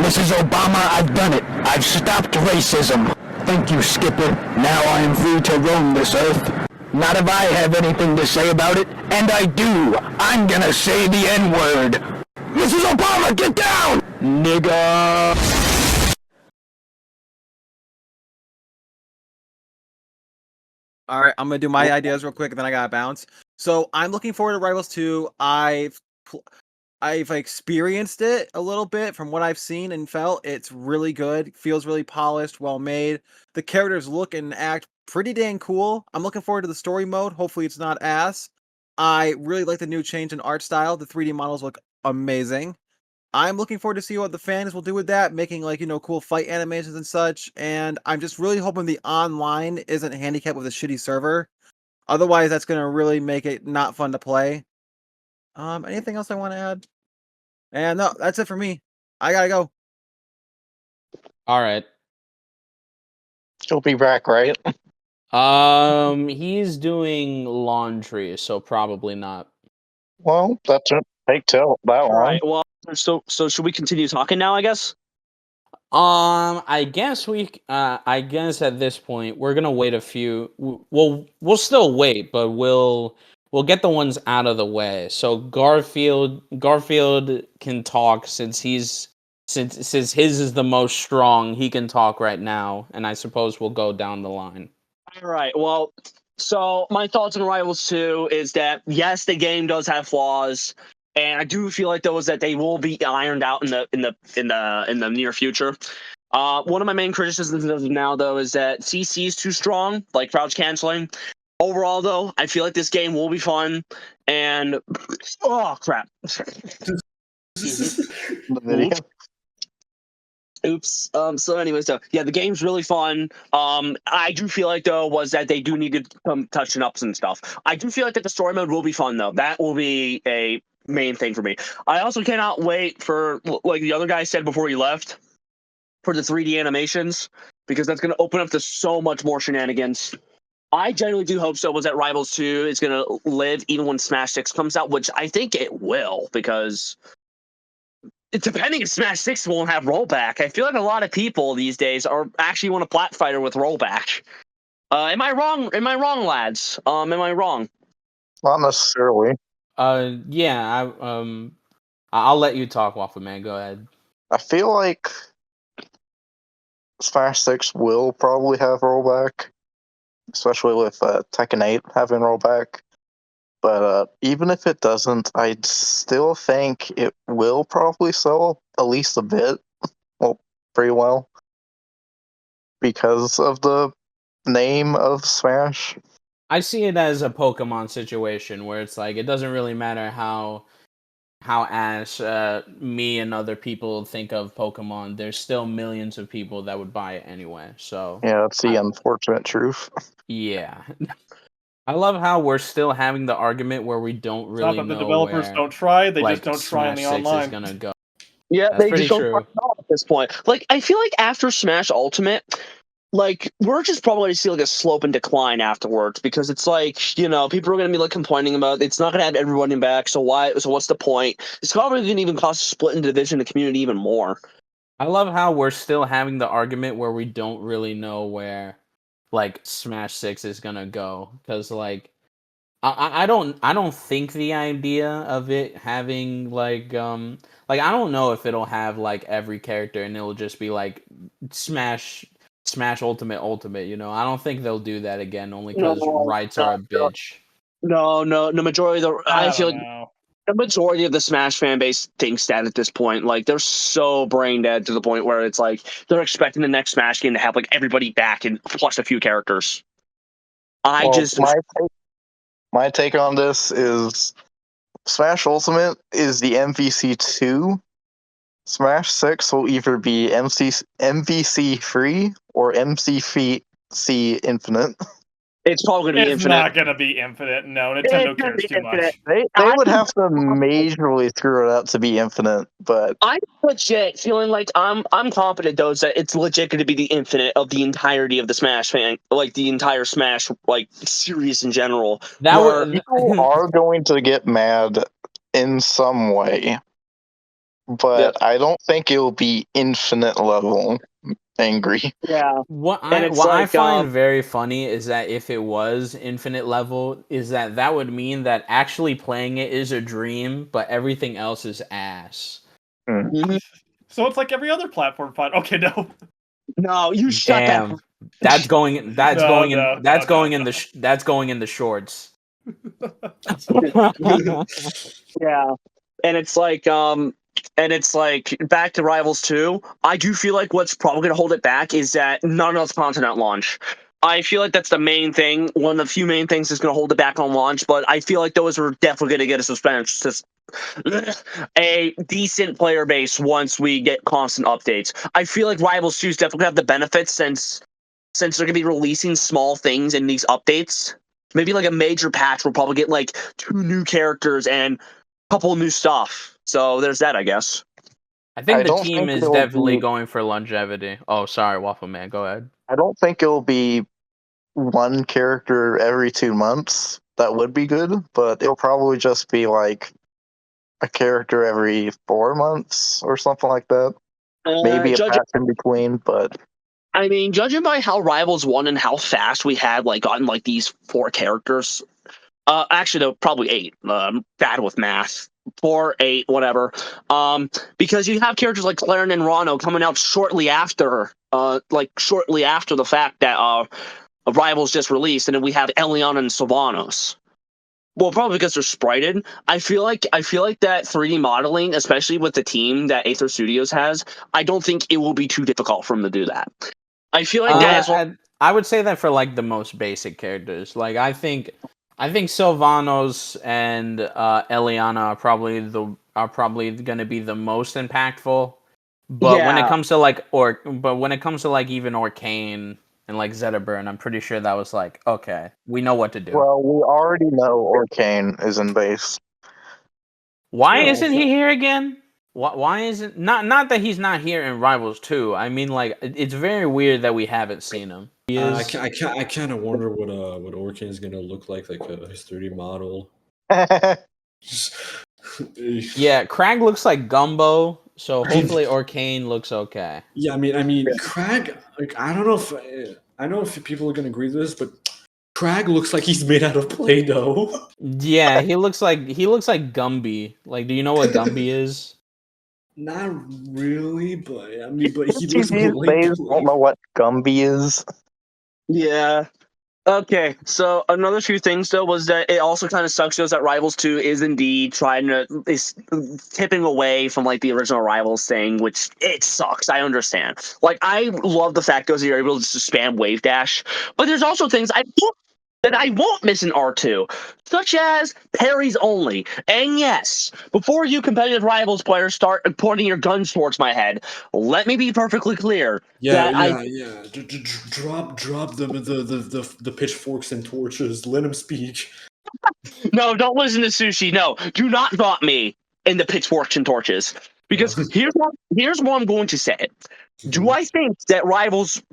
Mrs. Obama, I've done it. I've stopped racism. Thank you, Skipper. Now I am free to roam this earth. Not if I have anything to say about it, and I do. I'm gonna say the N-word. Mrs. Obama, get down! Nigga! All right, I'm gonna do my ideas real quick, and then I gotta bounce. So I'm looking forward to Rivals 2. I've experienced it a little bit from what I've seen and felt. It's really good. Feels really polished, well made. The characters look and act pretty dang cool. I'm looking forward to the story mode. Hopefully it's not ass. I really like the new change in art style. The 3D models look amazing. I'm looking forward to see what the fans will do with that, making cool fight animations and such. And I'm just really hoping the online isn't handicapped with a shitty server. Otherwise, that's gonna really make it not fun to play. Anything else I want to add? And no, that's it for me. I gotta go. All right. He'll be back, right? He's doing laundry, so probably not. Well, that's a take till that All long. right. Well, so should we continue talking now? I guess. I guess I guess at this point we're gonna wait a few. We'll still wait, but we'll get the ones out of the way. So Garfield can talk since his is the most strong. He can talk right now, and I suppose we'll go down the line. All right. Well, so my thoughts on Rivals 2 is that yes, the game does have flaws, and I do feel like those that they will be ironed out in the near future. One of my main criticisms of now, though, is that CC is too strong, like crouch canceling. Overall, though, I feel like this game will be fun, and oh crap! The video. Oops. So anyways, though, yeah, the game's really fun. I do feel like, though, was that they do need to come touching ups and stuff. I do feel like that the story mode will be fun, though. That will be a main thing for me. I also cannot wait for, like the other guy said before he left, for the 3D animations, because that's going to open up to so much more shenanigans. I genuinely do hope so, was that Rivals 2 is going to live even when Smash 6 comes out, which I think it will, because depending if Smash 6 won't have rollback, I feel like a lot of people these days are actually want a Plat Fighter with rollback. Am I wrong? Am I wrong, lads? Am I wrong? Not necessarily. Yeah. I'll let you talk, Waffle Man. Go ahead. I feel like Smash 6 will probably have rollback, especially with Tekken 8 having rollback. But even if it doesn't, I still think it will probably sell at least a bit. Well, pretty well. Because of the name of Smash. I see it as a Pokemon situation where it's like it doesn't really matter how ass me and other people think of Pokemon. There's still millions of people that would buy it anyway. So Yeah, that's the unfortunate truth. Yeah. I love how we're still having the argument where we don't really know It's not that the developers where, don't try, they like, just don't try on Smash the 6 online. is gonna go. Yeah, That's they pretty just don't true. fucking know at this point. Like, I feel like after Smash Ultimate, like, we're just probably going to see, like, a slope and decline afterwards, because it's like, people are going to be, like, complaining about it's not going to have everyone back, so what's the point? It's probably going to even cause a split in the division, the community even more. I love how we're still having the argument where we don't really know where, like, Smash 6 is gonna go, because, like, I don't think the idea of it having like I don't know if it'll have like every character and it'll just be like Smash Ultimate. I don't think they'll do that again, only because rights are a bitch. No, majority of I feel like know. the majority of the Smash fan base thinks that at this point. Like, they're so brain dead to the point where it's like they're expecting the next Smash game to have like everybody back and plus a few characters. My take on this is Smash Ultimate is the MVC2. Smash 6 will either be MVC free or MVC Infinite. It's probably going to be It's infinite. not going to be infinite. No, Nintendo cares too much. They would have to majorly screw it up to be infinite, but I'm legit feeling like I'm confident, though, that it's legit going to be the infinite of the entirety of the Smash fan, like the entire Smash like series in general. people are going to get mad in some way. but I don't think it'll be infinite level angry. Yeah. What And I it's what I like, find very funny is that if it was infinite level, is that would mean that actually playing it is a dream, but everything else is ass. So it's like every other platform fight. Okay, no. No, you shut that. Damn, that's going that's No, going in no, that's no, going no, in no. that's going in the shorts. Yeah. And it's like, back to Rivals 2. I do feel like what's probably going to hold it back is that not enough content at launch. I feel like that's the main thing. One of the few main things that's going to hold it back on launch, but I feel like those are definitely going to get a decent player base once we get constant updates. I feel like Rivals 2 is definitely going to have the benefits since they're going to be releasing small things in these updates. Maybe like a major patch will probably get like 2 new characters and a couple of new stuff. So there's that, I guess. I think I the don't team think is it'll definitely be- going for longevity. Oh, sorry, Waffle Man, go ahead. I don't think it'll be one character every 2 months. That would be good, but it'll probably just be like a character every 4 months or something like that. Maybe a patch in between, but I mean, judging by how Rivals 1 and how fast we had like gotten like these 4 characters, actually no, probably 8. Bad with math. 4, 8, whatever. Because you have characters like Claren and Rano coming out shortly after the fact that Rivals just released, and then we have Elianna and Sylvanos. Well, probably because they're sprited. I feel like that 3D modeling, especially with the team that Aether Studios has, I don't think it will be too difficult for them to do that. I feel like that as well. I would say that for like the most basic characters. Like I think Sylvanos and Elianna are probably going to be the most impactful. But when it Yeah. comes to like even Orcane and like Zetaburn, I'm pretty sure that was like, okay, we know what to do. well, we already know Orcane is in base. Why Yeah, isn't he here again? Why isn't not that he's not here in Rivals 2? I mean, like it's very weird that we haven't seen him. I kind of wonder what Orcane is gonna look like his 3D model. Yeah, Crag looks like Gumbo, so hopefully Orcane looks okay. Yeah, I mean, Crag. Like, I don't know if people are gonna agree with this, but Crag looks like he's made out of Play-Doh. Yeah, he looks like Gumby. Like, do you know what Gumby is? Not really, but I mean, but he These looks days don't know what Gumby is. Yeah. Okay, so another few things though was that it also kind of sucks that Rivals 2 is indeed is tipping away from like the original Rivals thing, which it sucks. I understand. Like I love the fact that you're able to just spam wave dash, but there's also things I won't miss in R2, such as parries only. And yes, before you competitive Rivals players start pointing your guns towards my head, let me be perfectly clear. Yeah. Drop them the pitchforks and torches. Let him speak. No, don't listen to Sushi. No, do not drop me in the pitchforks and torches. Because here's what I'm going to say. Do I think that Rivals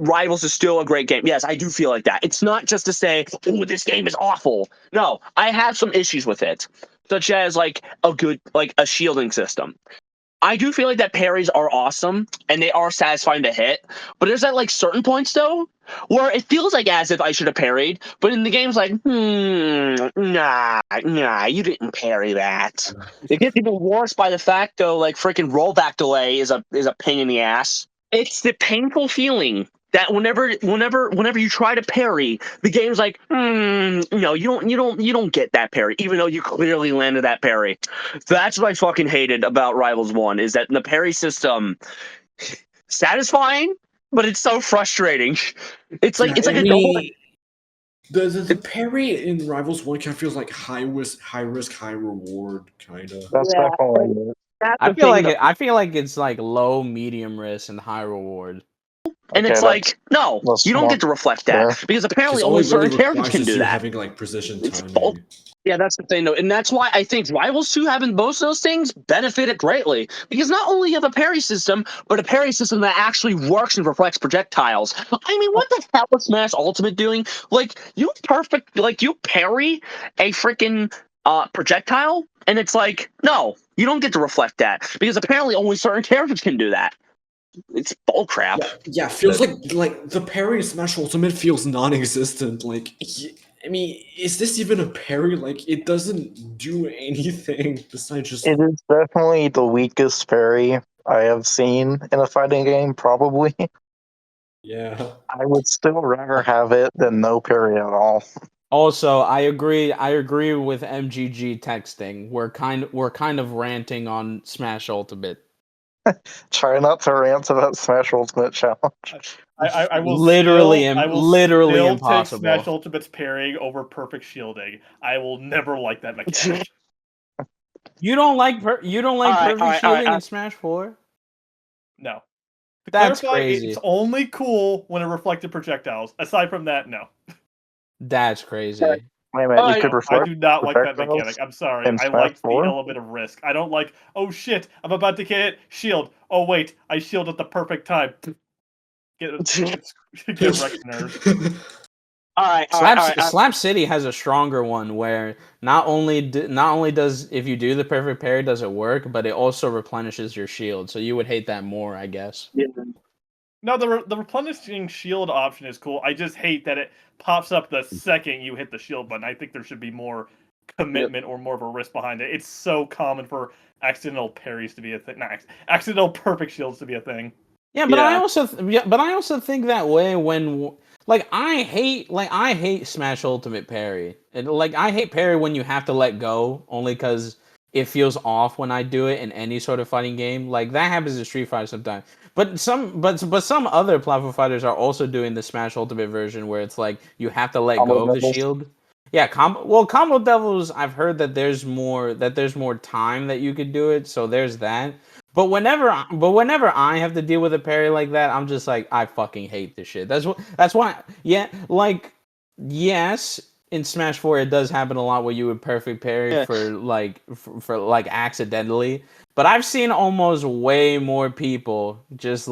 is still a great game? Yes, I do feel like that. It's not just to say, "Oh, this game is awful." No, I have some issues with it, such as like a shielding system. I do feel like that parries are awesome and they are satisfying to hit, but there's at like certain points though where it feels like as if I should have parried, but in the game's like, nah, you didn't parry that. It gets even worse by the fact though, like freaking rollback delay is a pain in the ass. It's the painful feeling that whenever you try to parry, the game's like, no, you don't get that parry, even though you clearly landed that parry. That's what I fucking hated about Rivals 1, is that the parry system satisfying, but it's so frustrating. It's like a double. The parry in Rivals 1 kind of feels like high risk, high reward, kind of. That's definitely it. I feel like it's like low, medium risk, and high reward. And it's like, no, you don't get to reflect that Yeah. because apparently Because only all it certain really characters requires can is do you that. having like precision It's timing. Yeah, that's the thing, though. And that's why I think Rivals 2 having both of those things benefited greatly. Because not only you have a parry system, but a parry system that actually works and reflects projectiles. I mean, what the hell is Smash Ultimate doing? Like, you parry a freaking projectile, and it's like, no, You don't get to reflect that because apparently only certain characters can do that. It's bullcrap. Yeah, feels like the parry in Smash Ultimate feels non-existent. Like, I mean, is this even a parry? Like, it doesn't do anything besides just. It is definitely the weakest parry I have seen in a fighting game, probably. Yeah. I would still rather have it than no parry at all. Also, I agree with MGG texting. We're kind of ranting on Smash Ultimate. Try not to rant about Smash Ultimate Challenge. I will Literally still impossible. take Smash Ultimate's parrying over perfect shielding. I will never like that mechanic. You don't like perfect Alright, shielding in Smash 4? No. To That's clarify, crazy. it's only cool when it reflected projectiles. Aside from that, no. That's crazy. Wait a minute, you could I reflect do not like that projectiles mechanic. I'm sorry. in I Smash like the 4? element of risk. I don't like, oh shit, I'm about to get shield. Oh wait, I shield at the perfect time. Get wrecked, nerd. Slap City has a stronger one where not only does if you do the perfect parry does it work, but it also replenishes your shield. So you would hate that more, I guess. Yeah. No, the replenishing shield option is cool. I just hate that it pops up the second you hit the shield button. I think there should be more commitment or more of a risk behind it. It's so common for accidental parries to be a thing. Not accidental perfect shields to be a thing. Yeah, but I also think that way when I hate Smash Ultimate parry. And I hate parry when you have to let go only because it feels off when I do it in any sort of fighting game. Like that happens in Street Fighter sometimes. But some other platform fighters are also doing the Smash Ultimate version where it's like you have to let go of the shield. Yeah, Combo Devils. I've heard that there's more time that you could do it. So there's that. But whenever I have to deal with a parry like that, I'm just like, I fucking hate this shit. That's why. Yeah, yes, in Smash 4 it does happen a lot where you would perfect parry for accidentally. But I've seen almost way more people just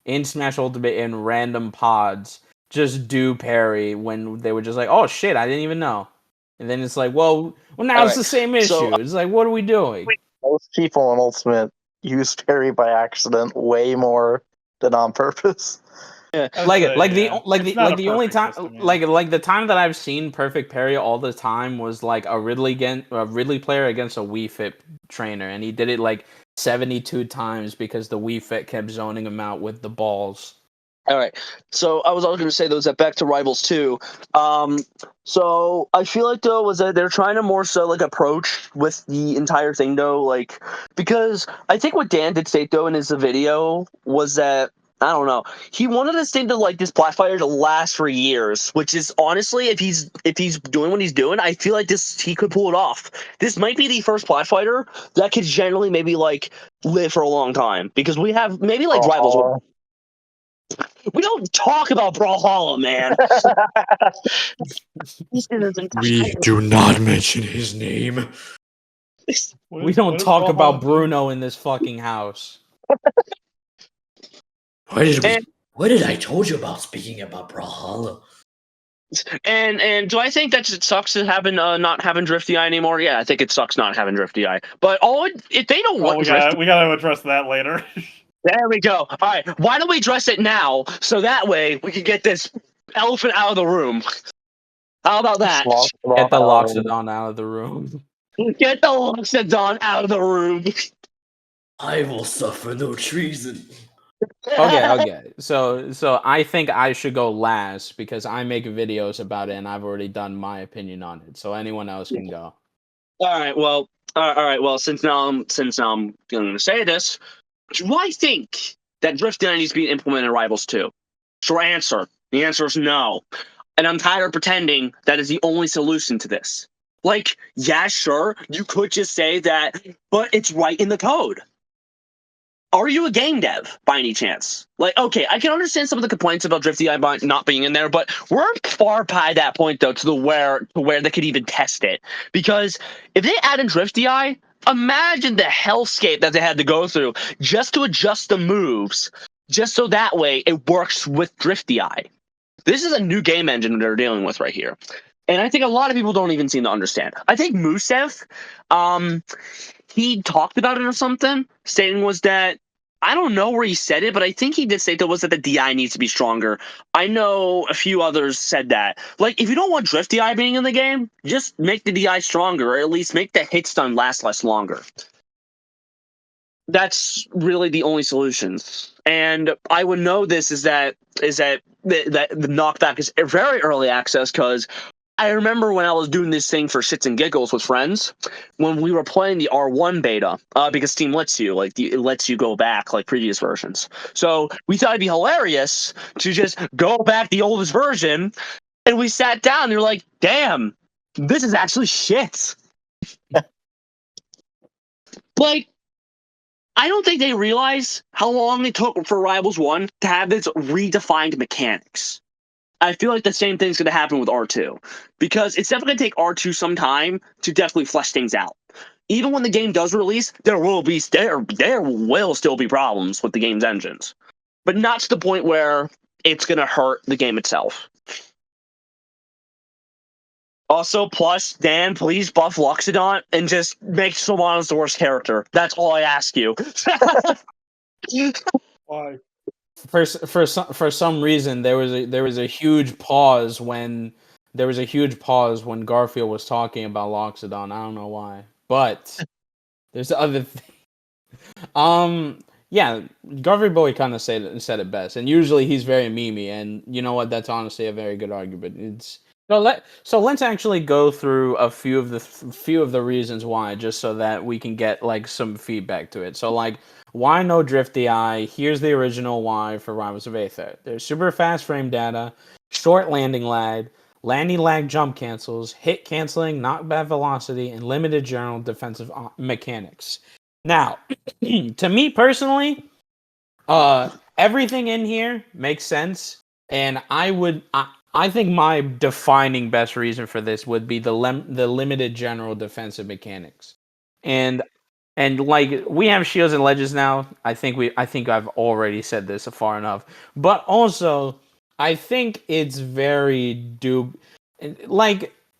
in Smash Ultimate in random pods just do parry when they were just like, oh shit, I didn't even know. And then it's like, well now it's the same issue. So, it's like, what are we doing? Most people in Ultimate use parry by accident way more than on purpose. The only time the time that I've seen perfect parry all the time was like a Ridley player against a Wii Fit trainer, and he did it 72 times because the Wii Fit kept zoning him out with the balls. All right. So I was going to say those back to Rivals 2. So I feel like though was that they're trying to more so approach with the entire thing though, because I think what Dan did state though in his video was that I don't know. He wanted this thing to this Plat Fighter to last for years, which is honestly, if he's doing what he's doing, I feel like he could pull it off. This might be the first Plat Fighter that could generally maybe live for a long time because we have maybe Rivals. We don't talk about Brawlhalla, man. We do not mention his name. We don't talk about Bruno in this fucking house. What did I told you about speaking about Brawlhalla? And do I think that it sucks to not having Drifty Eye anymore? Yeah, I think it sucks not having Drifty Eye. But if they don't want we gotta address that later. There we go. All right, why don't we address it now so that way we can get this elephant out of the room? How about that? Get the Loxodon out of the room. Get the Loxodon out of the room. I will suffer no treason. Okay. So I think I should go last because I make videos about it and I've already done my opinion on it. So anyone else can go. All right. Well, since now I'm going to say this, do I think that Drifting needs to be implemented in Rivals 2? Short answer. The answer is no. And I'm tired of pretending that is the only solution to this. Yeah, sure, you could just say that, but it's right in the code. Are you a game dev by any chance? Okay, I can understand some of the complaints about Drifty Eye not being in there, but we're far by that point though to where they could even test it. Because if they add in Drifty Eye, imagine the hellscape that they had to go through just to adjust the moves, just so that way it works with Drifty Eye. This is a new game engine they're dealing with right here. And I think a lot of people don't even seem to understand. I think Musev, he talked about it or something, stating was that I don't know where he said it, but I think he did say that was that the DI needs to be stronger. I know a few others said that. Like, if you don't want drift DI being in the game, just make the DI stronger, or at least make the hit stun last less longer. That's really the only solutions. And I would know this is that the knockback is very early access, because I remember when I was doing this thing for shits and giggles with friends, when we were playing the R1 beta, because Steam lets you, it lets you go back like previous versions. So we thought it'd be hilarious to just go back the oldest version, and we sat down and we were like, damn, this is actually shit. Like, I don't think they realize how long it took for Rivals 1 to have its redefined mechanics. I feel like the same thing's going to happen with R2, because it's definitely going to take R2 some time to definitely flesh things out. Even when the game does release, there will still be problems with the game's engines, but not to the point where it's going to hurt the game itself. Also, plus, Dan, please buff Loxodon and just make Sylvanos the worst character. That's all I ask you. Why? For some reason there was a huge pause when Garfield was talking about Loxodon. I don't know why, but there's other yeah, Garfield Boy kind of said it best, and usually he's very memey, and you know what? That's honestly a very good argument. It's let's actually go through a few of the reasons why, just so that we can get like some feedback to it. So like, why no drift DI? Here's the original why for Rivals of Aether. There's super fast frame data, short landing lag jump cancels, hit canceling, knockback velocity, and limited general defensive mechanics. Now, to me personally, everything in here makes sense, and I think my defining best reason for this would be the limited general defensive mechanics, and like we have shields and ledges now. I think I've already said this far enough, but also I think it's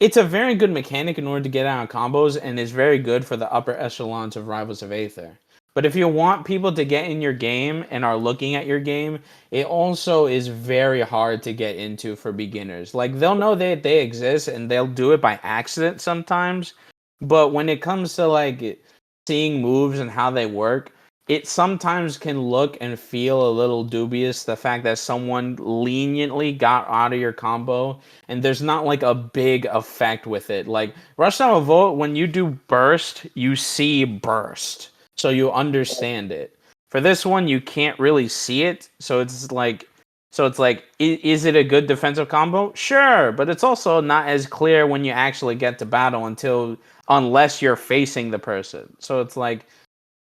it's a very good mechanic in order to get out of combos, and is very good for the upper echelons of Rivals of Aether. But if you want people to get in your game and are looking at your game, it also is very hard to get into for beginners. Like, they'll know they exist and they'll do it by accident sometimes. But when it comes to like seeing moves and how they work, it sometimes can look and feel a little dubious, the fact that someone leniently got out of your combo and there's not like a big effect with it. Like Rushdown Revolt, when you do burst, you see burst, so you understand it. For this one, you can't really see it, so it's like, is it a good defensive combo? Sure, but it's also not as clear when you actually get to battle unless you're facing the person. So it's like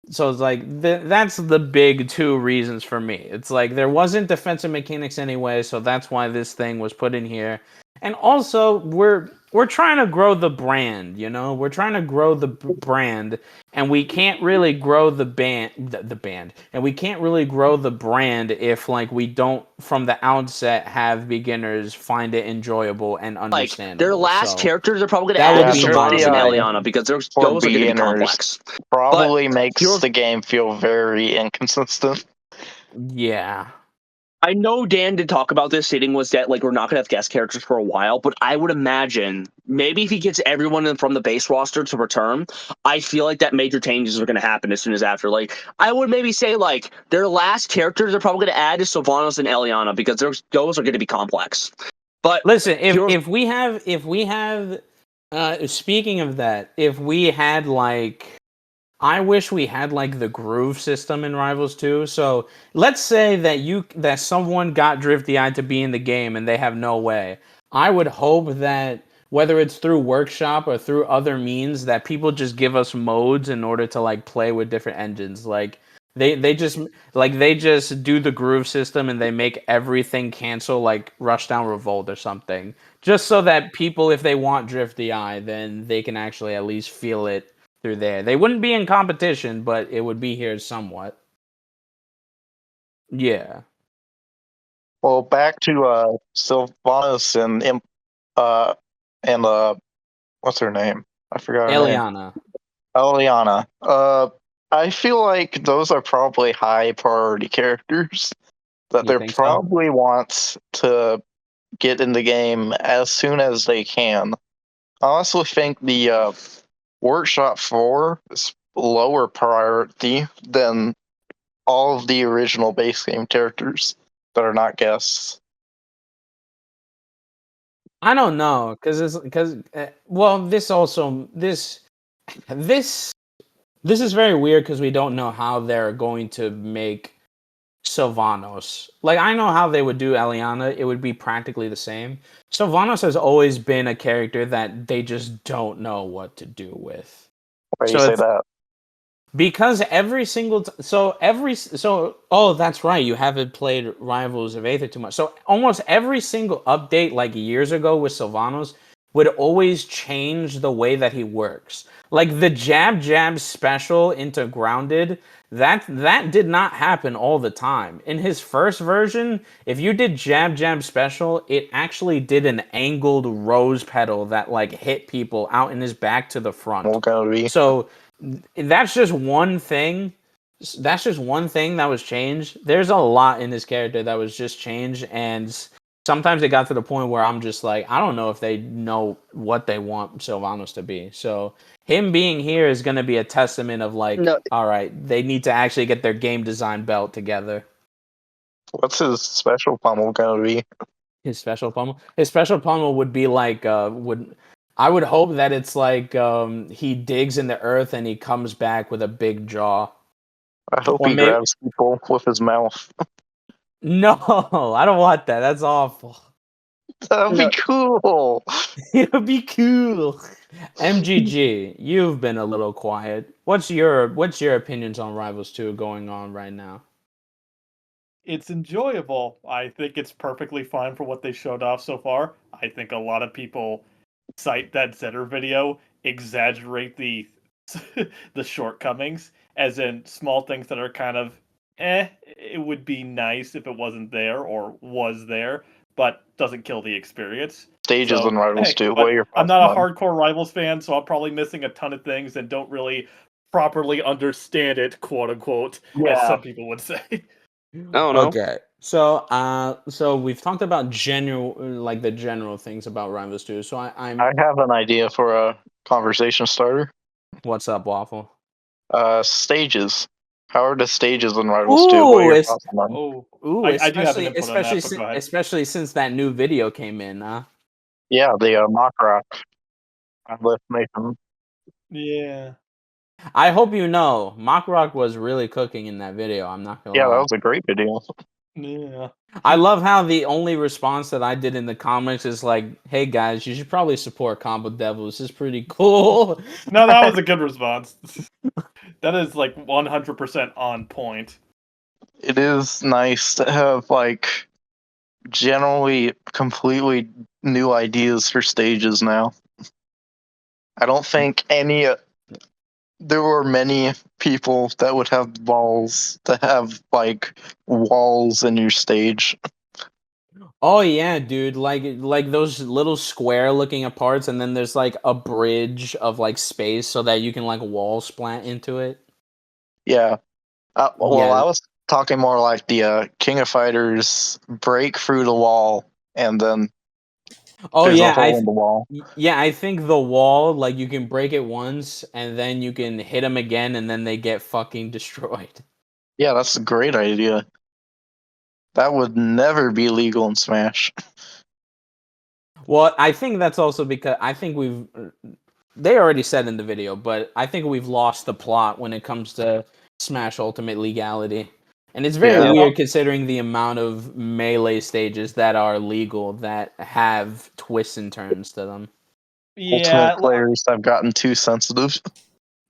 that's the big two reasons for me. It's like there wasn't defensive mechanics anyway, so that's why this thing was put in here. And also, we're trying to grow the brand, you know? We're trying to grow the brand, and we can't really grow the band, and we can't really grow the brand if like we don't from the outset have beginners find it enjoyable and understandable. Like, their last characters are probably going to that add would be Sylvanos and my- Elianna, because those are going to be beginners. complex. Probably But makes the game feel very inconsistent. Yeah. I know Dan did talk about this, stating was that like we're not going to have guest characters for a while, but I would imagine maybe if he gets everyone from the base roster to return, I feel like that major changes are going to happen as soon as after. Like, I would maybe say like their last characters are probably going to add is Sylvanos and Elianna, because those are going to be complex. But listen, if we have speaking of that, if we had like, I wish we had like the groove system in Rivals 2. So let's say that someone got Drift DI to be in the game and they have no way. I would hope that whether it's through workshop or through other means, that people just give us modes in order to like play with different engines. Like they just do the groove system and they make everything cancel, like Rushdown Revolt or something. Just so that people, if they want Drift DI, then they can actually at least feel it through there. They wouldn't be in competition, but it would be here somewhat. Yeah. Well, back to Sylvanos and and what's her name? I forgot her name. Elianna. Elianna. I feel like those are probably high priority characters that You they think so? probably want to get in the game as soon as they can. I also think the Workshop 4 is lower priority than all of the original base game characters that are not guests. I don't know, because this is very weird because we don't know how they're going to make Sylvanos. Like, I know how they would do Elianna. It would be practically the same. Sylvanos has always been a character that they just don't know what to do with. Why do So you say it's that? because every single oh, that's right, you haven't played Rivals of Aether too much. So almost every single update, like years ago with Sylvanos, would always change the way that he works. Like the jab special into grounded, that did not happen all the time. In his first version, if you did jab special, it actually did an angled rose petal that like hit people out in his back to the front. Well, gonna be. So that's just one thing. That's just one thing that was changed. There's a lot in this character that was just changed, and sometimes it got to the point where I'm just like, I don't know if they know what they want Sylvanos to be. So him being here is going to be a testament of like, No. all right, they need to actually get their game design belt together. What's his special pummel gonna be? His special pummel would be like I would hope that it's like he digs in the earth and he comes back with a big jaw. I hope Or he maybe grabs people with his mouth. no, I don't want that. That's awful. That'd No. be cool. It would be cool. MGG, you've been a little quiet. What's your opinions on Rivals 2 going on right now? It's enjoyable. I think it's perfectly fine for what they showed off so far. I think a lot of people cite that Zetter video, exaggerate the the shortcomings, as in small things that are kind of it would be nice if it wasn't there or was there, but doesn't kill the experience. Stages So, and Rivals hey, 2. What but are your I'm thoughts not a on? hardcore Rivals fan, so I'm probably missing a ton of things and don't really properly understand it, quote unquote, as some people would say. I don't know. Okay. So we've talked about the general things about Rivals 2. So I'm I have an idea for a conversation starter. what's up, Waffle? Stages. How are the stages in Rivals 2? What are Ooh, your thoughts on them? Oh, ooh, I do have an especially input on that, but go ahead. especially since that new video came in, huh? Yeah, the mock rock. I left Nathan. Yeah. I hope you know, Rock was really cooking in that video. I'm not gonna Yeah, that lie. was a great video. Yeah. I love how the only response that I did in the comics is like, "Hey guys, you should probably support Combo Devils. This is pretty cool." No, that was a good response. That is like 100% on point. It is nice to have like generally completely new ideas for stages now. I don't think there were many people that would have balls to have like walls in your stage. Oh yeah, dude! Like those little square-looking parts, and then there's like a bridge of like space so that you can like wall splat into it. Yeah. Well, Yeah. I was talking more like the King of Fighters break through the wall and then Oh there's a yeah, hole in the wall. yeah, I think the wall, like you can break it once and then you can hit them again and then they get fucking destroyed. Yeah, that's a great idea. That would never be legal in Smash. Well, I think that's also because I think they already said in the video, but I think we've lost the plot when it comes to Smash Ultimate legality. And it's very Yeah. weird considering the amount of melee stages that are legal that have twists and turns to them. Yeah. Ultimate players have gotten too sensitive.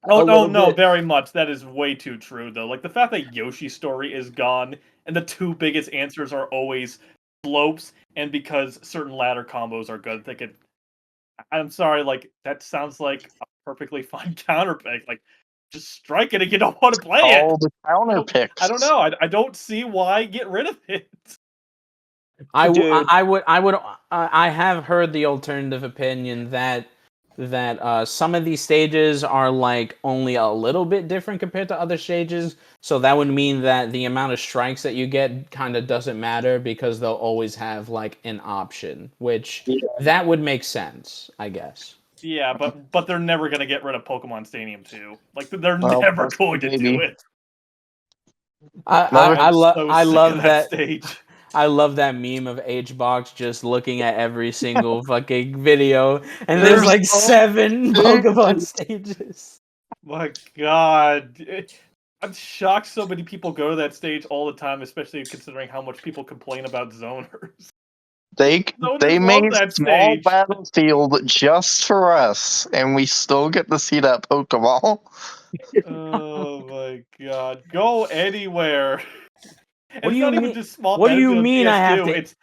Oh, A little no, bit. very much. That is way too true, though. Like the fact that Yoshi's story is gone, and the two biggest answers are always slopes, and because certain ladder combos are good, they could. I'm sorry, like that sounds like a perfectly fine counterpick. Like, just strike it if you don't want to play it. All the counter picks. I don't know. I don't see why get rid of it. I Dude. have heard the alternative opinion that some of these stages are like only a little bit different compared to other stages. So that would mean that the amount of strikes that you get kind of doesn't matter because they'll always have like an option, which that would make sense, I guess. Yeah, but they're never gonna get rid of Pokemon Stadium 2. Like they're Well, never going to do maybe. it. Never. I So sick love of that stage. I love that meme of HBox just looking at every single fucking video, and there's There's like so 7 many. Pokemon stages. My God. I'm shocked so many people go to that stage all the time, especially considering how much people complain about zoners. They Zoners love made that small stage. battlefield just for us, and we still get to see that Pokeball. Oh my God. Go anywhere. And What do it's you not even mean? just small What do you battlefield mean I have PS2. to?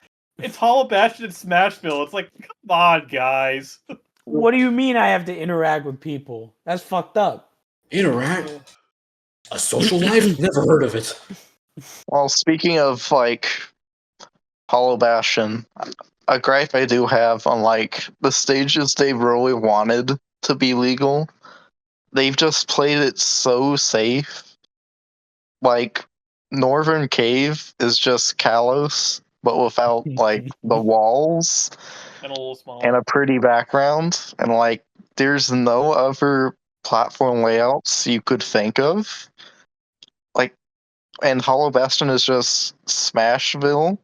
It's Hollow Bastion and Smashville. It's like, come on, guys. What do you mean I have to interact with people? That's fucked up. Interact? A social life? Never heard of it. Well, speaking of like Hollow Bastion, a gripe I do have on like the stages they really wanted to be legal, they've just played it so safe. Like Northern Cave is just Kalos, but without like the walls And a little smaller. and a pretty background, and like there's no other platform layouts you could think of. Like, and Hollow Bastion is just Smashville,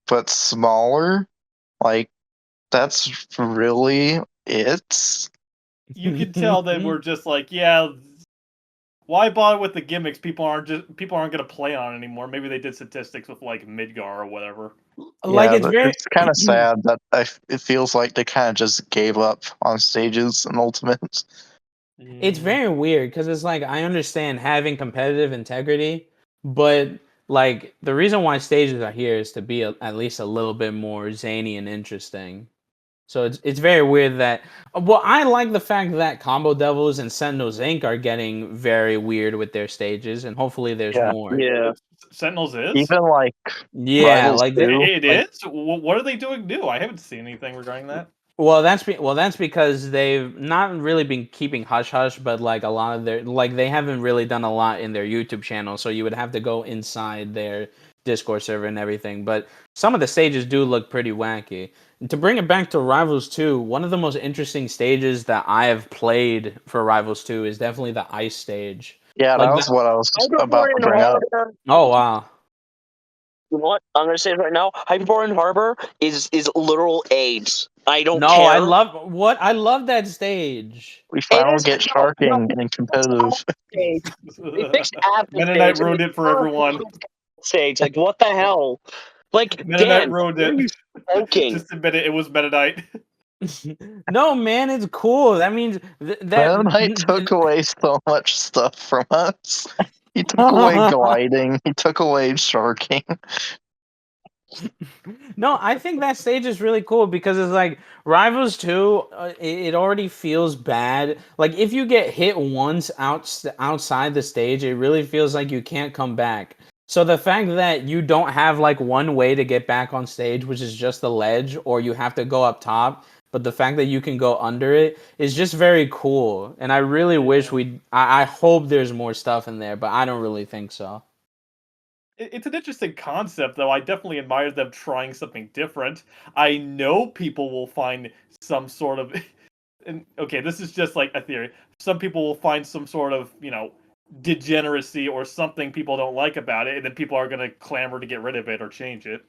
but smaller. Like, that's really it. You can tell that we're just like, yeah, why bother with the gimmicks? People aren't gonna play on it anymore. Maybe they did statistics with like Midgar or whatever. Like Yeah, it's very. it's kind of sad that it feels like they kind of just gave up on stages in Ultimate. It's very weird because it's like I understand having competitive integrity, but like the reason why stages are here is to be at least a little bit more zany and interesting. So it's very weird that. Well, I like the fact that Combo Devils and Sentinels Inc. are getting very weird with their stages, and hopefully there's Yeah. more. Yeah. Sentinels is. Even like Yeah, Rivals like 2, It like, is. What are they doing new? I haven't seen anything regarding that. well, that's because they've not really been keeping hush hush, but like a lot of their like they haven't really done a lot in their YouTube channel, so you would have to go inside their Discord server and everything. But some of the stages do look pretty wacky. And to bring it back to Rivals 2, one of the most interesting stages that I have played for Rivals 2 is definitely the ice stage. yeah, Like that was what I was about to Hyperborean bring up. Harbor. oh wow. You know what? I'm gonna say it right now. Hyperborean Harbor is literal AIDS. I don't No, care. I love that stage. We It finally is get no, sharking and competitive. stage. They fixed half the Mennonite stage. ruined it for everyone. Stage, like what the hell? Like Mennonite Dan, ruined what are you it. smoking? Just admit it. It was Mennonite. No, man, it's cool. That means that Mennonite took away so much stuff from us. He took away gliding. He took away sharking. No, I think that stage is really cool because it's like Rivals 2, it already feels bad. Like if you get hit once outside the stage, it really feels like you can't come back. So the fact that you don't have like one way to get back on stage, which is just the ledge, or you have to go up top, but the fact that you can go under it is just very cool. And I really wish I hope there's more stuff in there, but I don't really think so. It's an interesting concept, though. I definitely admire them trying something different. I know people will find some sort of. And, okay, this is just like a theory. Some people will find some sort of, degeneracy or something people don't like about it, and then people are going to clamor to get rid of it or change it.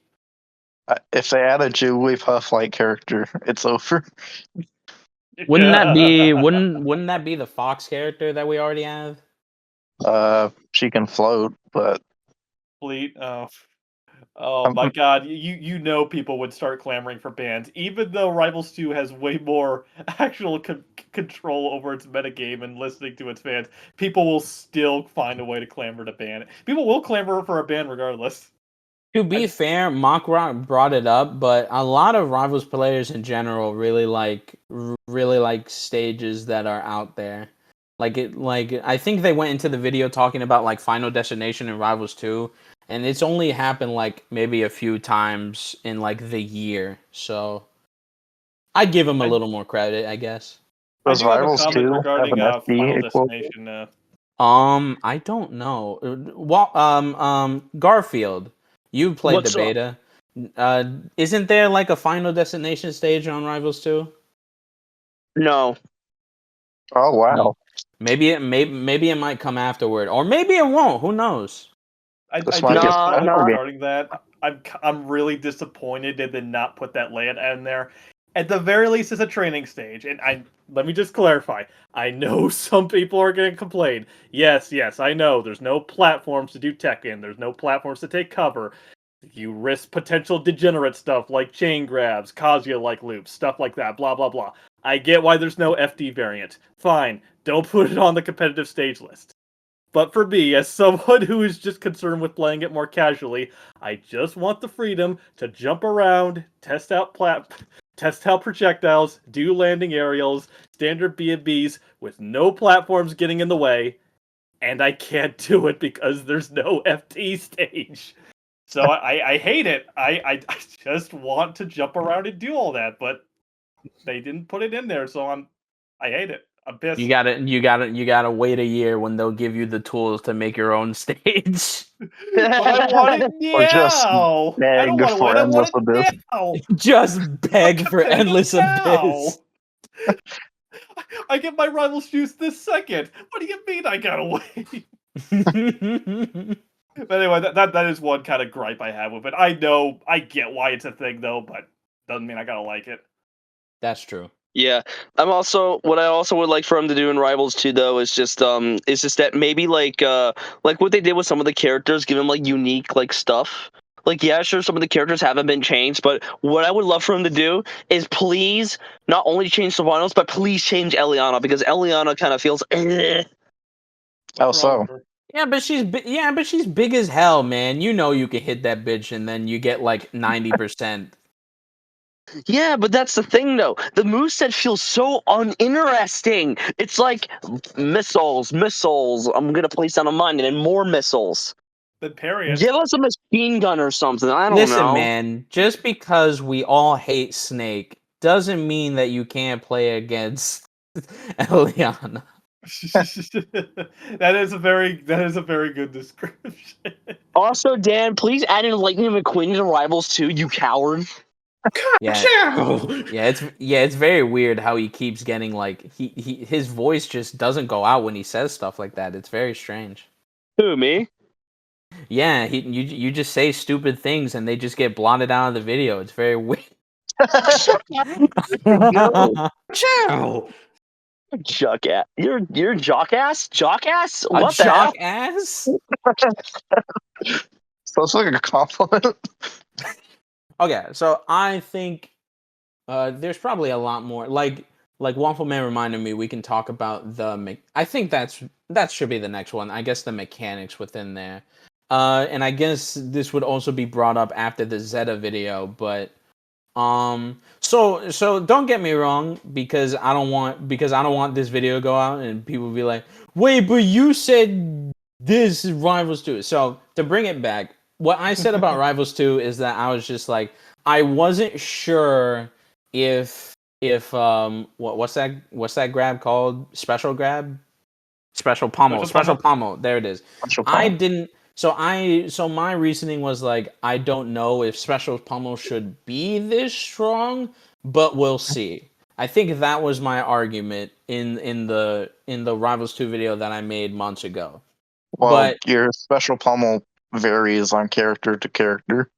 If they add a Jigglypuff like character, it's over. Wouldn't that be the Fox character that we already have? She can float, but Fleet? Oh my God! You know people would start clamoring for bans, even though Rivals 2 has way more actual control over its metagame and listening to its fans. People will still find a way to clamor to ban it. People will clamor for a ban regardless. To be fair, Mock Rock brought it up, but a lot of Rivals players in general really like stages that are out there. Like I think they went into the video talking about like Final Destination and Rivals 2, and it's only happened like maybe a few times in like the year. So I'd give him a little more credit, I guess. I Does do have a Rivals comment 2 have regarding an FD Final equivalent? Destination. I don't know. Garfield, you played the What's up? beta. Isn't there like a Final Destination stage on Rivals 2? No. Oh wow! Maybe it might come afterward, or maybe it won't. Who knows? I This do might have be a a Nah, comment special game. regarding that. I'm really disappointed they did not put that layout in there. At the very least, it's a training stage, and let me just clarify. I know some people are going to complain. Yes, I know. There's no platforms to do tech in. There's no platforms to take cover. You risk potential degenerate stuff like chain grabs, Kazuya-like loops, stuff like that. Blah blah blah. I get why there's no FD variant. Fine, don't put it on the competitive stage list. But for me, as someone who is just concerned with playing it more casually, I just want the freedom to jump around, test out projectiles, do landing aerials, standard B&Bs with no platforms getting in the way, and I can't do it because there's no FT stage. So I hate it. I just want to jump around and do all that, but they didn't put it in there, so I hate it. I'm pissed. You gotta wait a year when they'll give you the tools to make your own stage. But I want it Or just now. I don't beg want to for wait. I endless want abyss. it now. Just beg for Competitive endless now. abyss. I get my Rivals juice this second. What do you mean I gotta wait? But anyway, that is one kind of gripe I have with it. I get why it's a thing though, but doesn't mean I gotta like it. That's true. Yeah, what I also would like for him to do in Rivals 2 though is just that maybe like what they did with some of the characters, give them like unique like stuff. Like yeah, sure, some of the characters haven't been changed, but what I would love for him to do is please not only change Sylvanos, but please change Elianna, because Elianna kind of feels. How so? Yeah, but she's big as hell, man. You know you can hit that bitch and then you get like 90%. Yeah, but that's the thing though. The moveset feels so uninteresting. It's like missiles. I'm gonna place down a mine and then more missiles. Then Parry it. Give us a machine gun or something. I don't Listen, know. man, just because we all hate Snake doesn't mean that you can't play against Eliana. That is a very good description. Also, Dan, please add in Lightning McQueen to Rivals 2, you coward. Yeah, it's very weird how he keeps getting like his voice just doesn't go out when he says stuff like that. It's very strange. Who, me? Yeah, you just say stupid things and they just get blotted out of the video. It's very weird. Ciao. Jockass. You're jockass? Jockass? A What the hell? jock ass? Sounds like a compliment. Okay, so I think there's probably a lot more. Like Waffle Man reminded me, we can talk about I think that should be the next one. I guess the mechanics within there. And I guess this would also be brought up after the Zeta video, but so don't get me wrong, because I don't want this video to go out and people be like, wait, but you said this is Rivals 2. So to bring it back, what I said about Rivals 2 is that I was just like, I wasn't sure if what's that grab called? Special grab? Special pommel. There it is. I didn't. So my reasoning was like, I don't know if special pommel should be this strong, but we'll see. I think that was my argument in the Rivals 2 video that I made months ago. Well, But your special pommel varies on character to character.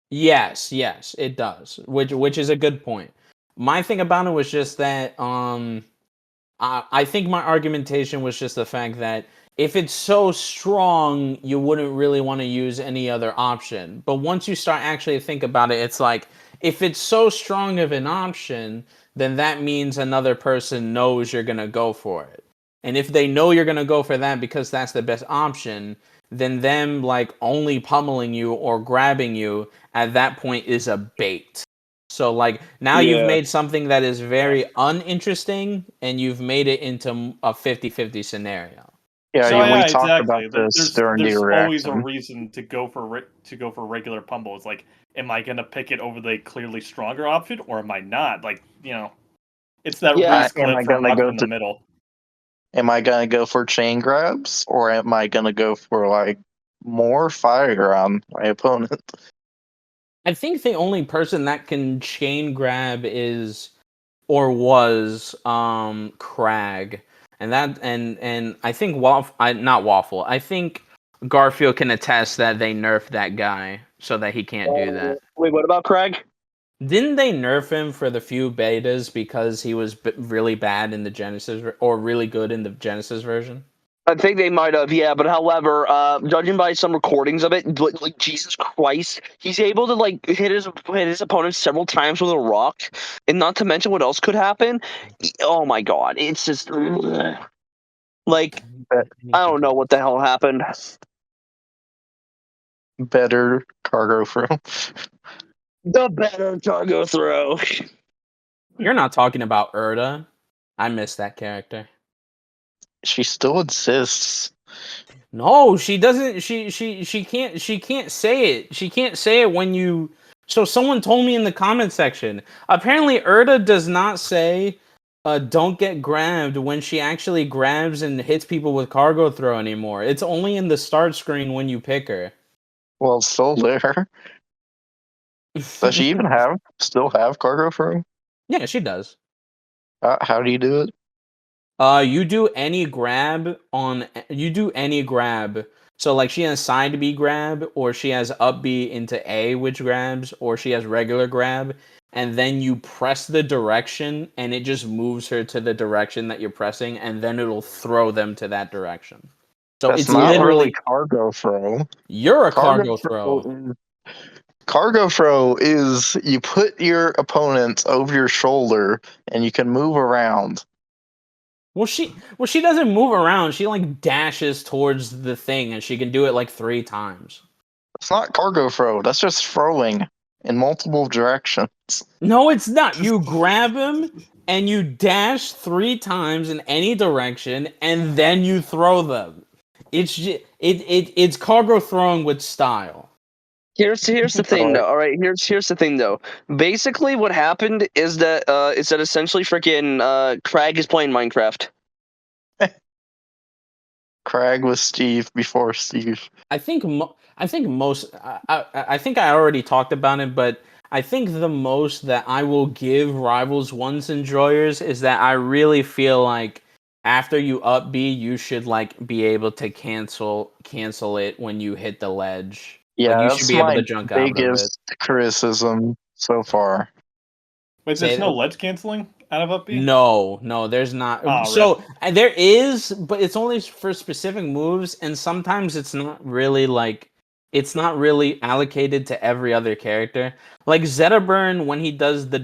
yes, it does. Which is a good point. My thing about it was just that I think my argumentation was just the fact that if it's so strong, you wouldn't really want to use any other option. But once you start actually think about it, it's like, if it's so strong of an option, then that means another person knows you're going to go for it. And if they know you're going to go for that because that's the best option, then them like only pummeling you or grabbing you at that point is a bait. So like now you've made something that is very uninteresting and you've made it into a 50-50 scenario. Yeah, So yeah, we talked exactly. about this There's during the always a reaction. reason to go for regular pummel. It's like, am I gonna pick it over the clearly stronger option, or am I not? Like, it's that Yeah. Reese Am clip I from gonna left go in the to? middle. Am I gonna go for chain grabs, or am I gonna go for like more fire on my opponent? I think the only person that can chain grab is or was Crag. And I think not Waffle. I think Garfield can attest that they nerfed that guy so that he can't do that. Wait, what about Craig? Didn't they nerf him for the few betas because he was really bad in the Genesis or really good in the Genesis version? I think they might have, yeah. But however, judging by some recordings of it, like Jesus Christ, he's able to like hit his opponent several times with a rock, and not to mention what else could happen. Oh my God, it's just like I don't know what the hell happened. Better cargo throw. The better cargo throw. You're not talking about Erda. I miss that character. She still exists. No, she doesn't. She can't. She can't say it. She can't say it when you. So someone told me in the comment section. Apparently, Erda does not say, "Don't get grabbed" when she actually grabs and hits people with cargo throw anymore. It's only in the start screen when you pick her. Well, it's still there. Does she even still have cargo throw? Yeah, she does. How do you do it? You do any grab on. You do any grab. So like she has side B grab, or she has up B into A, which grabs, or she has regular grab, and then you press the direction, and it just moves her to the direction that you're pressing, and then it'll throw them to that direction. So That's it's not literally really cargo throw. you're a cargo throw. Cargo throw is you put your opponent over your shoulder and you can move around. Well, she doesn't move around. She like dashes towards the thing, and she can do it like 3 times. It's not cargo throw. That's just throwing in multiple directions. No, it's not. You grab him and you dash 3 times in any direction, and then you throw them. It's cargo throwing with style. Here's the thing though. All right, here's the thing though. Basically, what happened is that essentially freaking Craig is playing Minecraft. Crag was Steve before Steve. I think most. I think I already talked about it, but I think the most that I will give Rivals 1's enjoyers is that I really feel like after you up B, you should like be able to cancel it when you hit the ledge. Yeah, like, you that's should be able my to jump out of it. biggest criticism so far. Wait, there's no ledge canceling out of up B? No, there's not. Oh, So there is, but it's only for specific moves, and sometimes it's not really allocated to every other character. Like Zetaburn, when he does the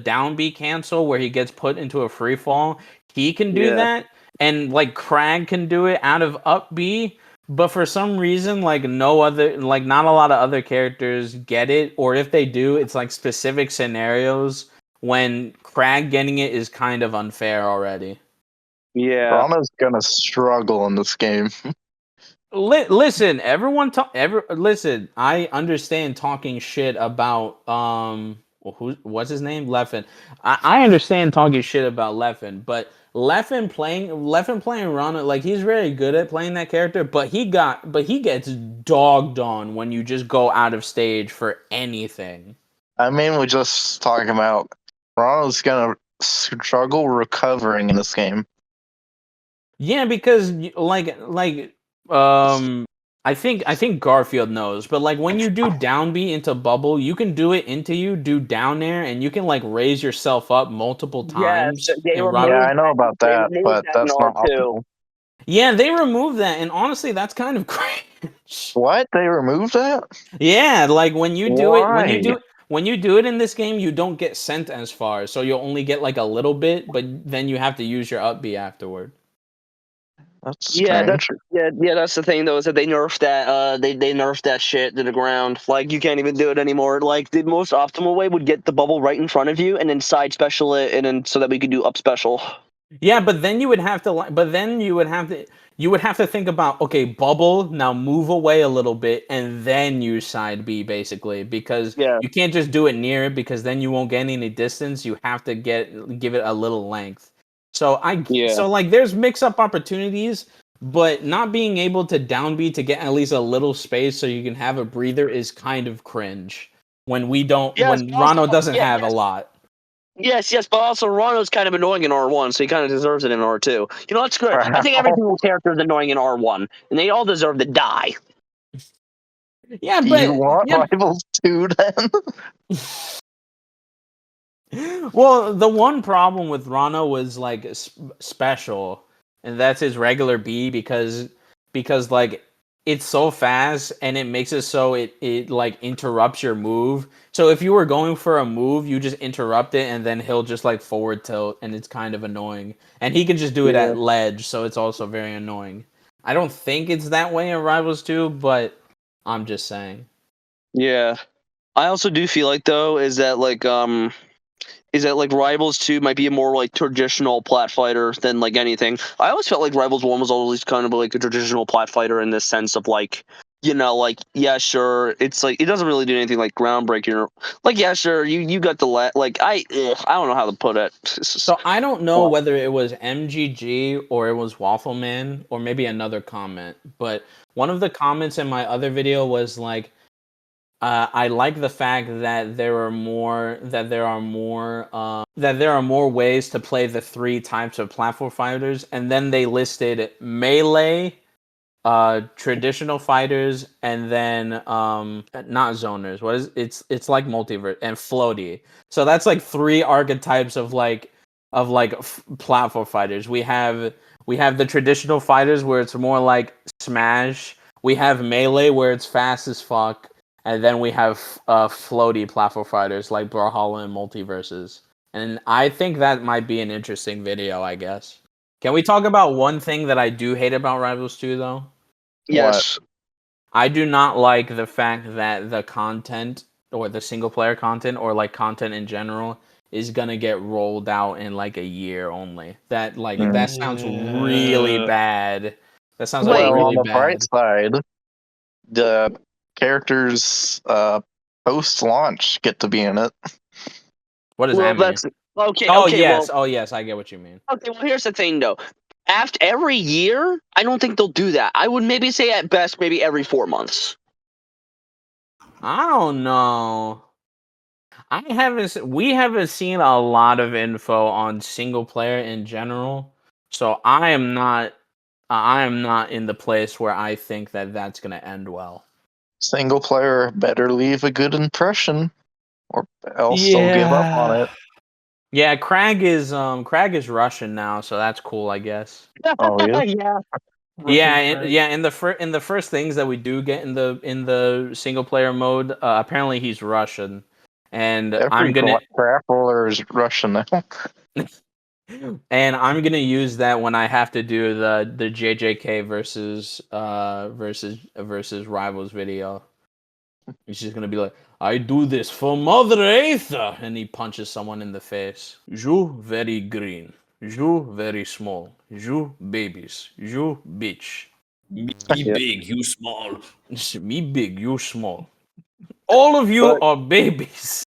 down B cancel, where he gets put into a free fall, he can do that, and like Crag can do it out of up B. But for some reason, like not a lot of other characters get it, or if they do, it's like specific scenarios when Crag getting it is kind of unfair already. Yeah. Rana's gonna struggle in this game. Listen, listen. I understand talking shit about what's his name, Leffen. I understand talking shit about Leffen, but Leffen playing Rana, like he's very good at playing that character, but he gets dogged on when you just go out of stage for anything. I mean, we're just talking about Rana's gonna struggle recovering in this game. Yeah, because I think Garfield knows, but like when you do down B into bubble, you can do it into you, do down air, and you can like raise yourself up multiple times. Yeah, I know about that, but that's not too. Yeah, they removed that, and honestly, that's kind of cringe. What? They removed that? Yeah, like when you do Why? when you do it in this game, you don't get sent as far, so you'll only get like a little bit, but then you have to use your up B afterward. That's strange. That's the thing though, is that they nerfed that they nerfed that shit to the ground. Like you can't even do it anymore. Like the most optimal way would get the bubble right in front of you and then side special it, and then so that we could do up special. Yeah, but then you would have to you would have to think about, okay, bubble, now move away a little bit, and then use side B, basically, because Yeah. you can't just do it near it, because then you won't get any distance. You have to give it a little length. So there's mix-up opportunities, but not being able to down B to get at least a little space so you can have a breather is kind of cringe. When Rano doesn't have a lot. Yes, but also Rano's kind of annoying in R1, so he kind of deserves it in R2. You know, that's good. I think every single character is annoying in R1, and they all deserve to die. Yeah, You want Rivals 2 then? Well, the one problem with Rano was like special, and that's his regular B because like it's so fast and it makes it so it like interrupts your move. So if you were going for a move, you just interrupt it and then he'll just like forward tilt, and it's kind of annoying. And he can just do it at ledge, so it's also very annoying. I don't think it's that way in Rivals 2, but I'm just saying. Yeah. I also do feel like though is that Rivals 2 might be a more like traditional plat fighter than like anything. I always felt like Rivals 1 was always kind of like a traditional plat fighter in this sense of like, you know, like, yeah, sure, it's like it doesn't really do anything like groundbreaking or like, yeah, sure, you got the I don't know how to put it. So I don't know whether it was MGG or it was Waffleman or maybe another comment, but one of the comments in my other video was like, I like the fact that there are more ways to play the 3 types of platform fighters, and then they listed melee, traditional fighters, and then not zoners. It's like multiverse and floaty. So that's like 3 archetypes of platform fighters. We have the traditional fighters where it's more like Smash. We have melee where it's fast as fuck. And then we have floaty platform fighters like Brawlhalla and Multiversus. And I think that might be an interesting video, I guess. Can we talk about one thing that I do hate about Rivals 2, though? Yes. I do not like the fact that the content, or the single-player content, or like content in general, is gonna get rolled out in like a year only. That sounds really bad. That sounds like really on the bad. bright side, the characters post-launch get to be in it. What does that mean? Okay. Yes. Well, yes, I get what you mean. okay, well, here's the thing, though. After every year, I don't think they'll do that. I would maybe say at best, maybe every 4 months. I don't know. We haven't seen a lot of info on single player in general, so I am not in the place where I think that that's going to end well. Single player better leave a good impression, or else they'll give up on it. Yeah, Crag is Russian now, so that's cool, I guess. Oh yeah. Yeah. In the first things that we do get in the single player mode, apparently he's Russian, and I'm gonna grappler is Russian now. And I'm gonna use that when I have to do the JJK versus Rivals video. He's just gonna be like, I do this for Mother Aether, and he punches someone in the face. You very green. You very small. You babies. You bitch. Me big, you small. Me big, you small. All of you are babies.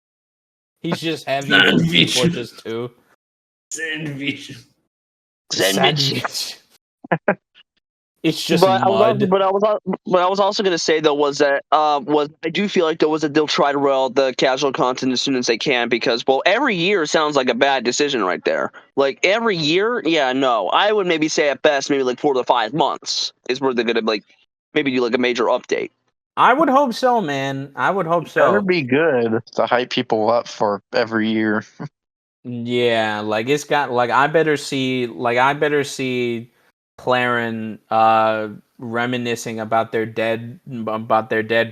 He's just heavy from Team Fortress 2. Sandwich. It's just mud. But I was also gonna say though was that I do feel like they'll try to roll out the casual content as soon as they can, because every year sounds like a bad decision right there. Like every year, yeah, no. I would maybe say at best maybe like 4 to 5 months is where they're gonna like maybe do like a major update. I would hope so, man. I would hope so. Better be good to hype people up for every year. Yeah, like it's got I better see Claren reminiscing about their dead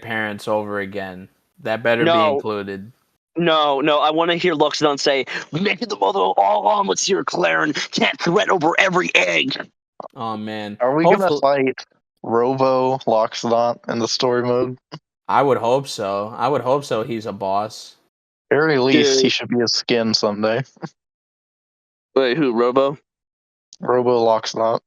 parents over again. That better be included. No, I want to hear Luxodon say, "Making the mother all omelets here, Claren. Can't threat over every egg." Oh man, are we gonna fight Robo Loxodon in the story mode? I would hope so. He's a boss. Very least, he should be a skin someday. Wait, who? Robo Loxodon.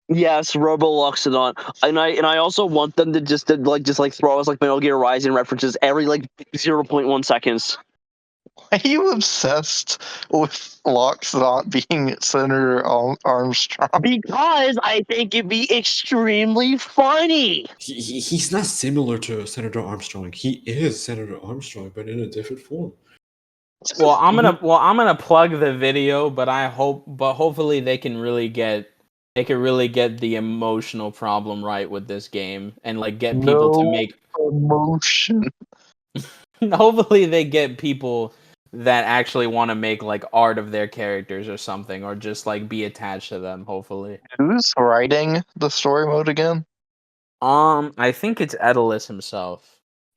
Yes, Roboluxodon, and I also want them to just throw us like Metal Gear Rising references every like 0.1 seconds. Why are you obsessed with Loxodon being Senator Armstrong? Because I think it'd be extremely funny. He's not similar to Senator Armstrong. He is Senator Armstrong, but in a different form. Well, I'm gonna plug the video, but hopefully they can really get the emotional problem right with this game and like get people to make emotion. hopefully they get people that actually want to make like art of their characters or something, or just like be attached to them. Hopefully, Who's writing the story mode again? I think it's Edalus himself.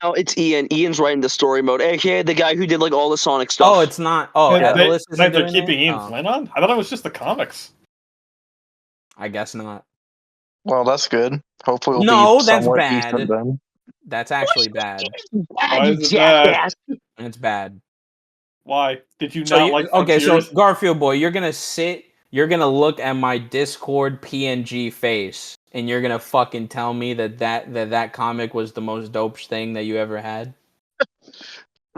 No, it's Ian. Ian's writing the story mode, aka the guy who did like all the Sonic stuff. Oh, it's not. Oh, Edalus is they're doing keeping it? Ian Flynn on. I thought it was just the comics. I guess not. Well, that's good. Hopefully, it'll No, be that's somewhat bad. decent then. That's actually bad. Why is it bad? It's bad. Why did you not like? Okay, so Frontiers? Garfield boy, you're gonna look at my Discord PNG face, and you're gonna fucking tell me that comic was the most dope thing that you ever had.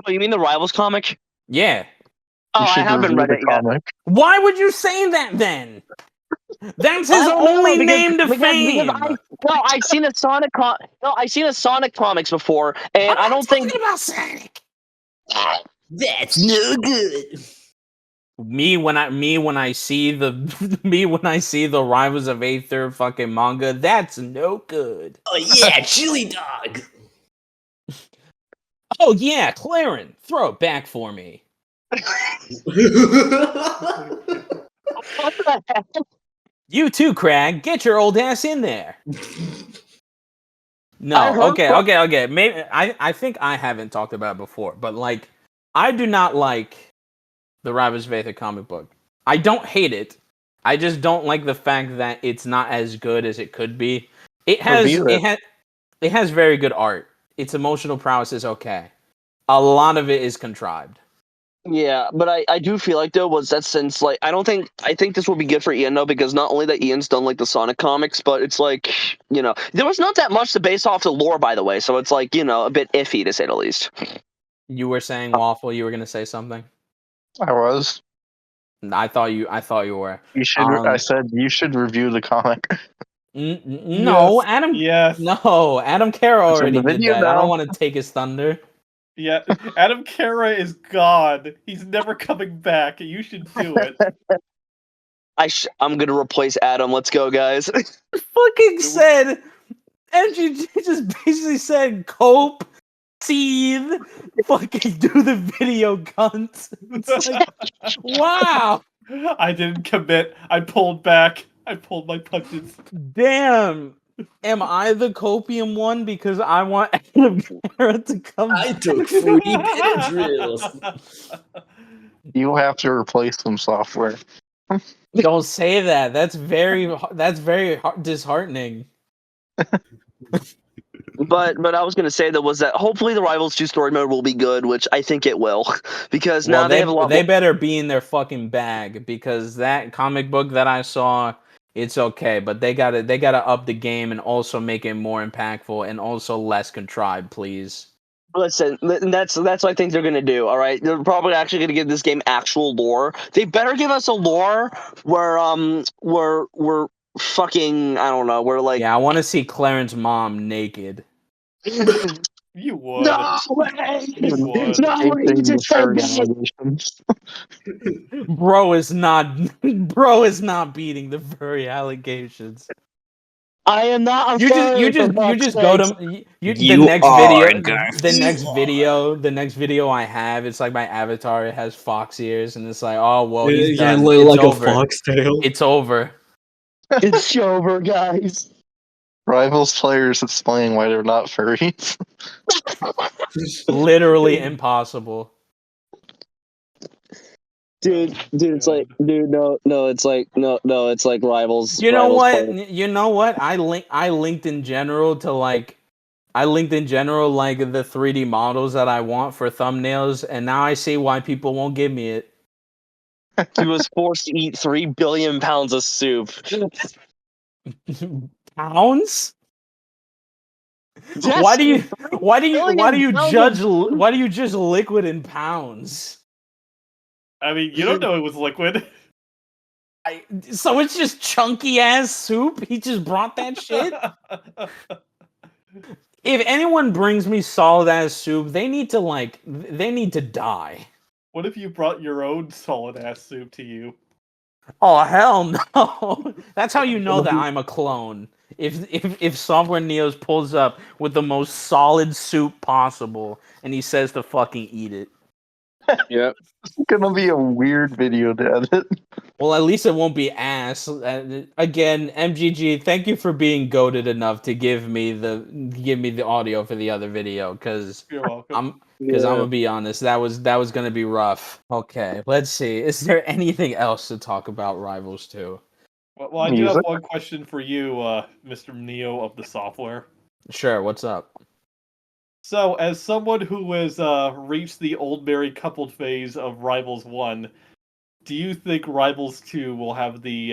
Oh, you mean the Rivals comic? Yeah. Oh, You I should haven't review read the it yet. comic. Why would you say that then? That's his only name to fame. I've seen a Sonic I've seen a Sonic comics before, and I don't think about Sonic. That's no good. Me when I see the Rivals of Aether fucking manga, that's no good. Oh yeah, chili dog. Oh yeah, Claren, throw it back for me. what the heck? You too, Crag. Get your old ass in there. I No, heard okay. Maybe I think I haven't talked about it before, but like I do not like the Rivals of Aether comic book. I don't hate it. I just don't like the fact that it's not as good as it could be. It has very good art. Its emotional prowess is okay. A lot of it is contrived. Yeah, but I do feel like though was that since like I think this will be good for Ian though, because not only that Ian's done like the Sonic comics, but it's like, you know, there was not that much to base off the lore, by the way, so it's like, you know, a bit iffy to say the least. You were saying, Waffle, you were gonna say something? I was. I thought you were. You should. I said you should review the comic. No, Adam. Yes. No, Adam Kara It's in already the did video that. I now. don't want to take his thunder. Yeah, Adam Kara is gone. He's never coming back. You should do it. I'm gonna replace Adam. Let's go, guys. Fucking said, and you just basically said, cope, seethe, fucking do the video, cunt. It's like, wow. I didn't commit. I pulled back. I pulled my punches. Damn. Am I the copium one because I want Adam Kara to come? I took 40 Benadryls. You have to replace some software. Don't say that. That's very disheartening. But I was gonna say that was that hopefully the Rivals 2 story mode will be good, which I think it will, because now they have a lot. They better be in their fucking bag, because that comic book that I saw, it's okay, but they gotta up the game and also make it more impactful and also less contrived, please. Listen, that's what I think they're gonna do. All right, they're probably actually gonna give this game actual lore. They better give us a lore where we're fucking, I don't know, we're like, Yeah, I want to see Clarence's mom naked. You would. no way, You would. no, you Anything just with said furry that. allegations. Bro is not beating the furry allegations. I am not. You just go to the next video I have. It's like my avatar. It has fox ears, and it's like, oh well, he's done. It's like over. a foxtail. It's over. It's over, guys. Rivals players explain why they're not furries. Literally impossible. Dude, it's like, dude, no, it's like, no, it's like Rivals. You know Rivals what? play. You know what? I linked in general to like the 3D models that I want for thumbnails, and now I see why people won't give me it. He was forced to eat 3 billion pounds of soup. Pounds? Yes, Why do you billion. judge liquid in pounds? I mean, you don't know it was liquid. So it's just chunky ass soup? He just brought that shit? If anyone brings me solid ass soup, they need to die. What if you brought your own solid ass soup to you? Oh hell no! That's how you know that I'm a clone. If Software Neos pulls up with the most solid soup possible and he says to fucking eat it. Yep. It's gonna be a weird video to edit. Well, at least it won't be ass. Again, MGG, thank you for being goated enough to give me the audio for the other video, because You're welcome. I'm gonna be honest, that was gonna be rough. Okay, let's see. Is there anything else to talk about Rivals 2? Well, I do have Music? one question for you, Mr. Neo of the software. Sure, what's up? So, as someone who has reached the old married coupled phase of Rivals 1, do you think Rivals 2 will have the...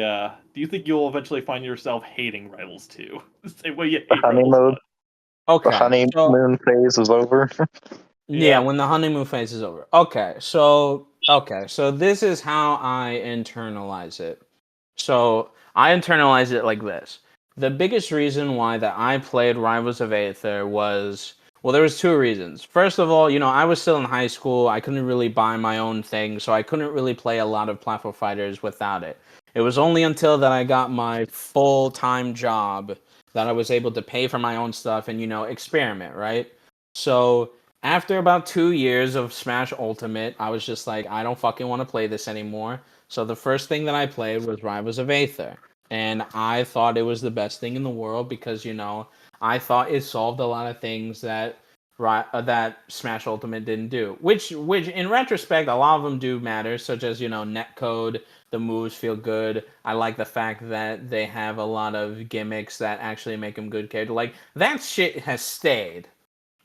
do you think you'll eventually find yourself hating Rivals 2? The same way you hate honey Rivals mode? 1? Okay, The honeymoon phase is over. yeah, when the honeymoon phase is over. Okay, so this is how I internalize it. So I internalize it like this. The biggest reason why that I played Rivals of Aether was, well, there was two reasons. First of all, I was still in high school. I couldn't really buy my own thing, so I couldn't really play a lot of Plat Fighters without it. It was only until that I got my full-time job that I was able to pay for my own stuff and, experiment, right? So after about 2 years of Smash Ultimate, I was just like, I don't fucking want to play this anymore. So the first thing that I played was Rivals of Aether. And I thought it was the best thing in the world because, I thought it solved a lot of things that Smash Ultimate didn't do. Which in retrospect, a lot of them do matter, such as, netcode, the moves feel good. I like the fact that they have a lot of gimmicks that actually make them good character. Like, that shit has stayed.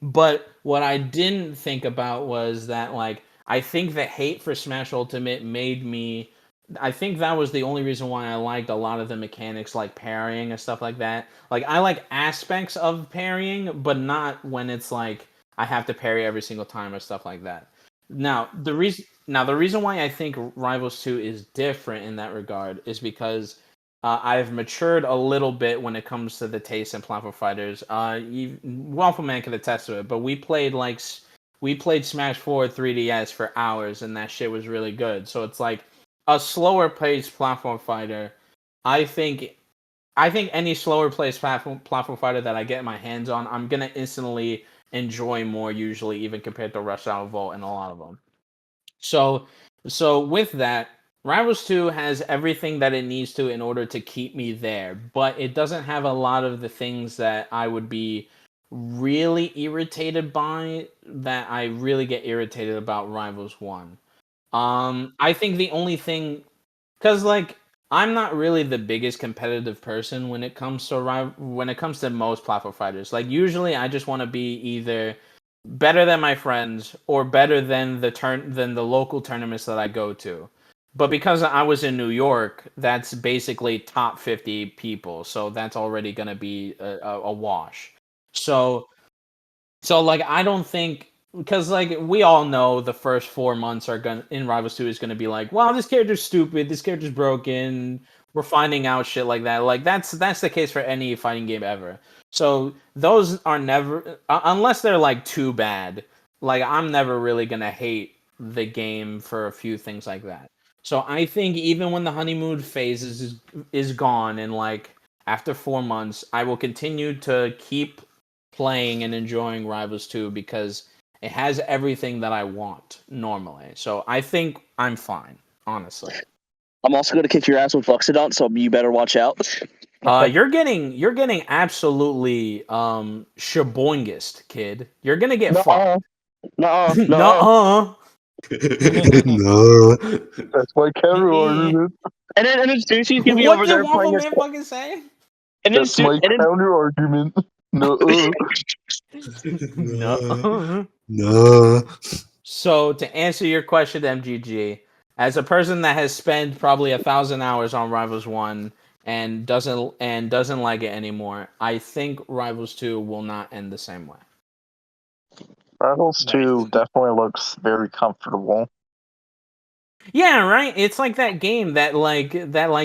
But what I didn't think about was that, like, I think the hate for Smash Ultimate made me... I think that was the only reason why I liked a lot of the mechanics, like parrying and stuff like that. Like, I like aspects of parrying, but not when it's like I have to parry every single time or stuff like that. Now, the reason why I think Rivals 2 is different in that regard is because I've matured a little bit when it comes to the taste in Plat Fighters. Waffle Man can attest to it, but we played Smash 4 3DS for hours, and that shit was really good. So it's like a slower paced platform fighter. I think any slower paced platform fighter that I get my hands on, I'm gonna instantly enjoy more, usually, even compared to Rush Hour Volt and a lot of them. So with that, Rivals 2 has everything that it needs to in order to keep me there, but it doesn't have a lot of the things that I would be really irritated by, that I really get irritated about Rivals 1. I think the only thing, because, like, I'm not really the biggest competitive person when it comes to most platform fighters. Like, usually I just want to be either better than my friends or better than the local tournaments that I go to. But because I was in New York, that's basically top 50 people, so that's already gonna be a wash. So like, I don't think, because, like, we all know the first 4 months in Rivals 2 is gonna be like, wow, this character's stupid, this character's broken, we're finding out shit like that. Like, that's the case for any fighting game ever. So those are never, unless they're like too bad, like, I'm never really gonna hate the game for a few things like that. So I think even when the honeymoon phase is gone, and, like, after 4 months, I will continue to keep playing and enjoying Rivals 2 because it has everything that I want normally. So I think I'm fine, honestly. I'm also going to kick your ass with Fluxodon, so you better watch out. You're getting absolutely shaboingest, kid. You're gonna get fucked. No. Nuh-uh. No. That's my counter argument. And then Sushi's gonna be What over did there Waffle playing his. Man fucking say? And then That's my counter argument. No. No. No. So to answer your question, MGG, as a person that has spent probably 1,000 hours on Rivals 1, and doesn't like it anymore, I think Rivals 2 will not end the same way. Rivals 2 definitely looks very comfortable. Yeah, right. It's like that game that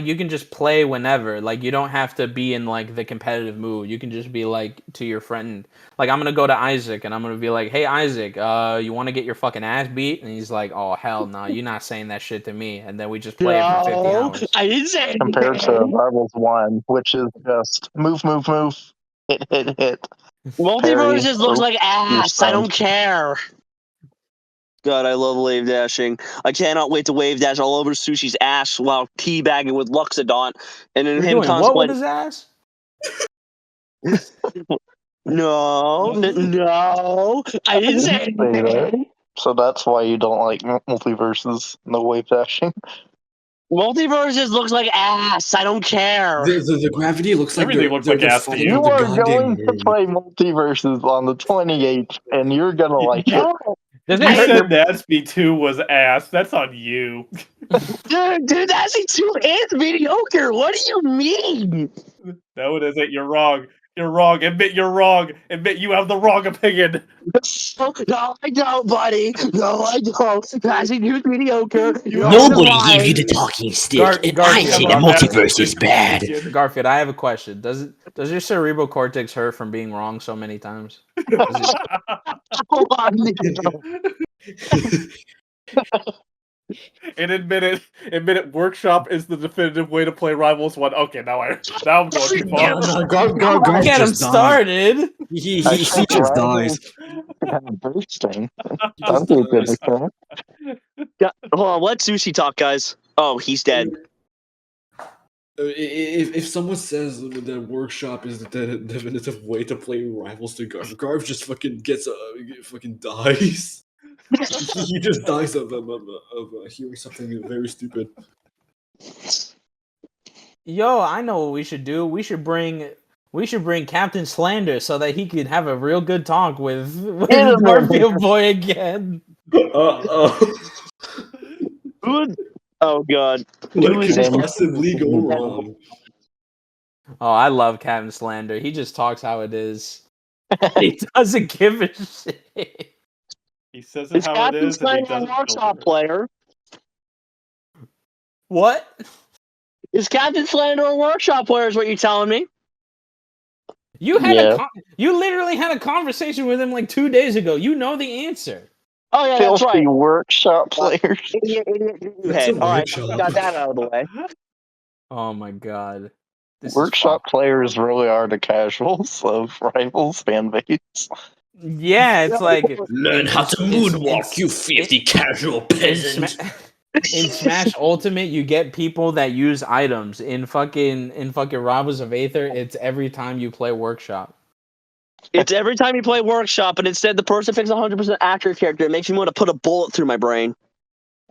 you can just play whenever. Like you don't have to be in like the competitive mood. You can just be like to your friend. Like I'm gonna go to Isaac and I'm gonna be like, "Hey Isaac, you want to get your fucking ass beat?" And he's like, "Oh hell no, you're not saying that shit to me." And then we just play it for 50 hours. I didn't say anything. Compared to Rivals 1, which is just move, hit. Multiversus looks like ass. I don't stunned. care. God, I love wave dashing. I cannot wait to wave dash all over Sushi's ass while teabagging with Luxodont, and then You're him doing what with his ass? No, I didn't say Say that. So that's why you don't like Multiverses, no wave dashing. Multiversus looks like ass. I don't care. The gravity looks like Everything looks like ass to falling you. on You the are goddamn going to moon. play Multiverses on the 28th, and you're gonna like it. Does You it hurt said your Nasby 2 was ass. That's on you. Dude, that's too mediocre. What do you mean? No, it isn't. You're wrong. You're wrong. Admit you're wrong. Admit you have the wrong opinion. No, I don't, buddy. No, I don't. Passing too mediocre. You No, have Nobody fine. gave you the talking stick, and I Garfield, say You the have that multiverse is stupid bad. opinion. Garfield, I have a question. Does your cerebral cortex hurt from being wrong so many times? Does it- Hold on, Nico. And admit it, Workshop is the definitive way to play Rivals 1. Okay, now I'm going too far. Garf Get him just dies. started. He I just think dies. Rivals have boosting. He That'd just be a good dies. mechanic. Yeah, hold on, let Sushi talk, guys. Oh, he's dead. If someone says that Workshop is the definitive way to play Rivals to Garf just fucking fucking dies. He just dies of hearing something very stupid. Yo, I know what we should do. We should bring Captain Slander so that he could have a real good talk with Garfield Boy again. Oh god. What is could this? possibly go wrong? Oh, I love Captain Slander. He just talks how it is. He doesn't give a shit. He says it It's how it Captain is, and he Slander, a doesn't workshop filter it. player. What? Is Captain Slander a workshop player? Is what you're telling me? You had Yeah. you literally had a conversation with him like 2 days ago. You know the answer. Oh yeah, that's Filthy right. workshop players. Idiot, That's head. a All right, workshop. got that out of the way. Oh my god. This Workshop is players really are the casuals of Rivals fan base. yeah, it's like Learn how to moonwalk, you filthy casual peasant. In Smash Ultimate, you get people that use items. In fucking Robbers of Aether, it's every time you play Workshop. It's every time you play workshop, and instead the person picks a 100% accurate character. It makes me want to put a bullet through my brain.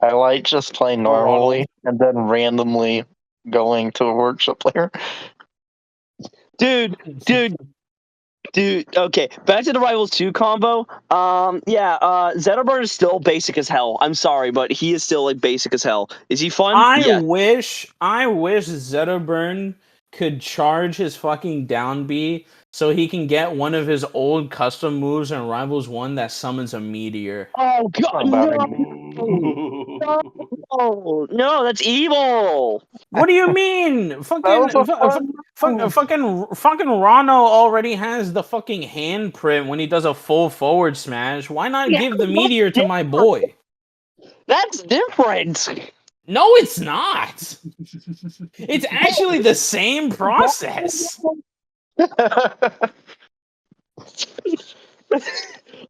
I like just playing normally and then randomly going to a workshop player. Dude. Okay, back to the Rivals 2 combo. Zetterburn is still basic as hell. I'm sorry, but he is still like basic as hell. Is he fun? I wish Zetterburn could charge his fucking down B so he can get one of his old custom moves in Rivals 1 that summons a meteor. Oh god, no, that's evil. What do you mean? Fucking That was a fucking Rano already has the fucking handprint when he does a full forward smash. Why not give the meteor to my boy? That's different. No, it's not. It's actually the same process.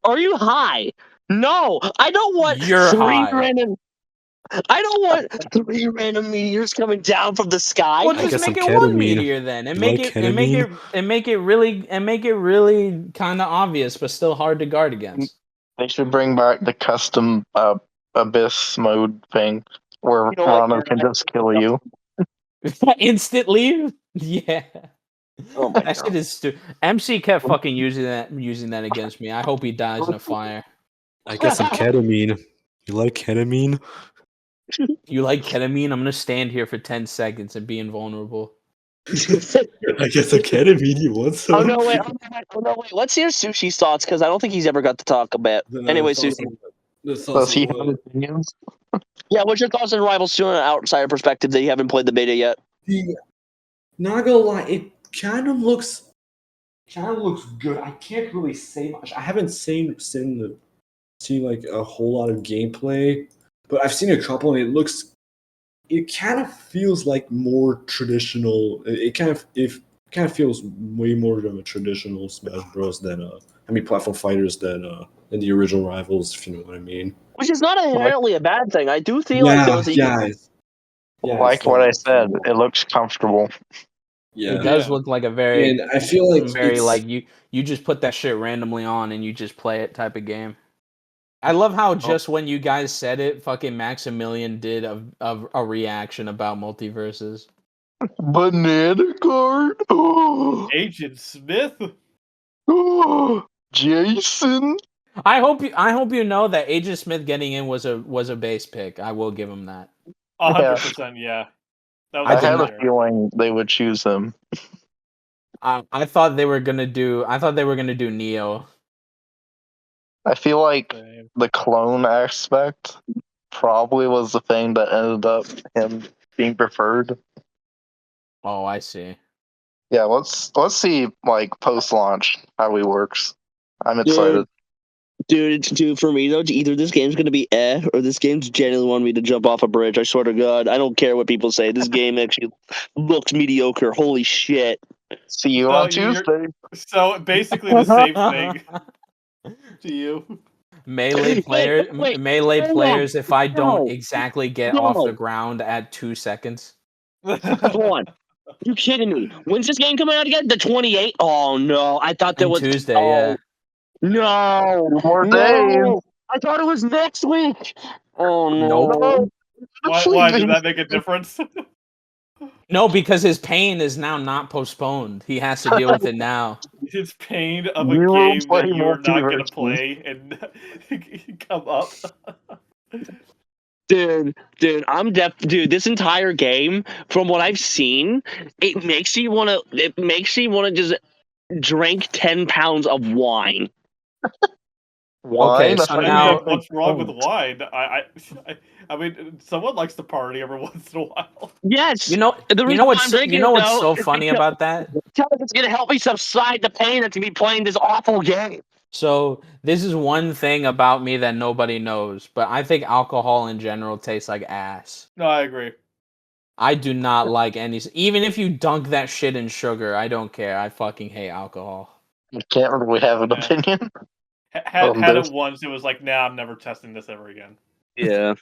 Are you high? No, I don't want You're high. I don't want 3 random meteors coming down from the sky. Well, just make it one meteor then, and make it really kind of obvious, but still hard to guard against. They should bring back the custom abyss mode thing where You know what? Rano can just kill you. Instant leave? Yeah. Oh my That shit is stupid. MC kept fucking using that against me. I hope he dies in a fire. I got some ketamine. You like ketamine? You like ketamine? I'm gonna stand here for 10 seconds and be invulnerable. I guess Academy, you want some? Oh no, wait. Let's hear Sushi's thoughts because I don't think he's ever got to talk about. Anyway, Sushi. Does he have opinions? Yeah, what's your thoughts on Rivals 2 on an outsider perspective that you haven't played the beta yet? Not gonna lie, it kind of looks good. I can't really say much. I haven't seen like a whole lot of gameplay, but I've seen a couple, and it kind of feels like more traditional. It kind of feels way more of a traditional Smash Bros. Than Platform Fighters than the original Rivals, if you know what I mean. Which is not inherently a bad thing. I do feel like there was Like what I said, it looks comfortable. Yeah, It does look like a very, and I feel like very it's, like you just put that shit randomly on and you just play it type of game. I love how just when you guys said it, fucking Maximilian did a reaction about Multiversus. Banana card. Agent Smith. Jason. I hope you know that Agent Smith getting in was a base pick. I will give him that. 100%, yeah. That I was had a clear. feeling they would choose him. I thought they were gonna do Neo. I feel like Same. the clone aspect probably was the thing that ended up him being preferred. Oh, I see. Yeah, let's see like post launch how he works. I'm excited. Dude, for me though, either this game's gonna be or this game's genuinely wanting me to jump off a bridge. I swear to God, I don't care what people say. This game actually looks mediocre. Holy shit! See you on Tuesday. So basically the same thing to you. Melee players. If I don't exactly get off the ground at 2 seconds. Hold on. You kidding me? When's this game coming out again? The 28th? Oh no! I thought there was Tuesday. Yeah. No, 2 more days. I thought it was next week. Oh no! Nope. Why did that make a difference? No, because his pain is now not postponed. He has to deal with it now. His pain of a You will game play that you're not gonna Multiversus. play and come up. Dude, I'm dude, this entire game, from what I've seen, it makes you wanna just drink 10 pounds of wine. Wine? Okay, so I mean, now what's wrong with wine? I mean, someone likes to party every once in a while. Yes. you know what's so funny about that? Tell me it's gonna help me subside the pain that's gonna be playing this awful game. So this is one thing about me that nobody knows, but I think alcohol in general tastes like ass. No, I agree. I do not like any. Even if you dunk that shit in sugar, I don't care. I fucking hate alcohol. You can't really have an opinion. Had it once, it was like, nah, I'm never testing this ever again. Yeah.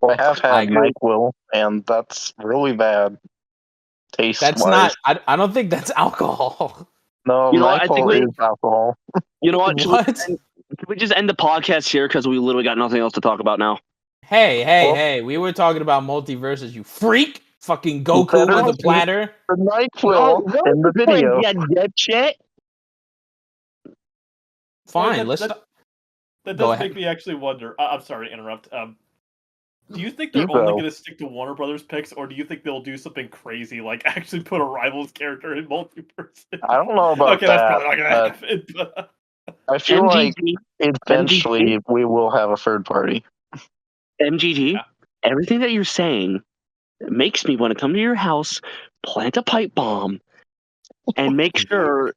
I have had NyQuil, and that's really bad. Taste. That's not. I don't think that's alcohol. No, NyQuil is alcohol. You know what? What? Can we just end the podcast here because we literally got nothing else to talk about now? Hey! We were talking about Multiversus, you freak! Fucking Goku with a platter. The NyQuil in the video. Yeah, that shit. Fine, That Go does ahead. make me actually wonder. I'm sorry to interrupt. Do you think they're You only go. going to stick to Warner Brothers picks, or do you think they'll do something crazy, like actually put a Rivals character in Multiversus? I don't know about okay, that. that's probably not going to happen. But... I feel like eventually we will have a third party. MGG, everything that you're saying makes me want to come to your house, plant a pipe bomb, and make sure.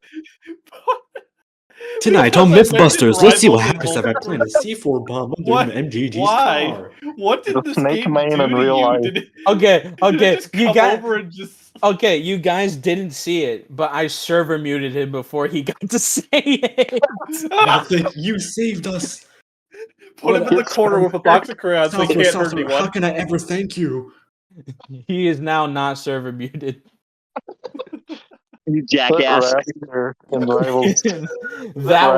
Tonight on Mythbusters, let's see what happens if I plant a C4 bomb under MGG's Why? car. What did this Snake game Man do in to real you? life. Did it Okay, just you come guys. over and just... Okay, you guys didn't see it, but I server muted him before he got to say it. Nothing. You saved us. Put him in the corner with a box of crayons so he can't hurt anyone. How can I ever thank you? He is now not server muted. You jackass. That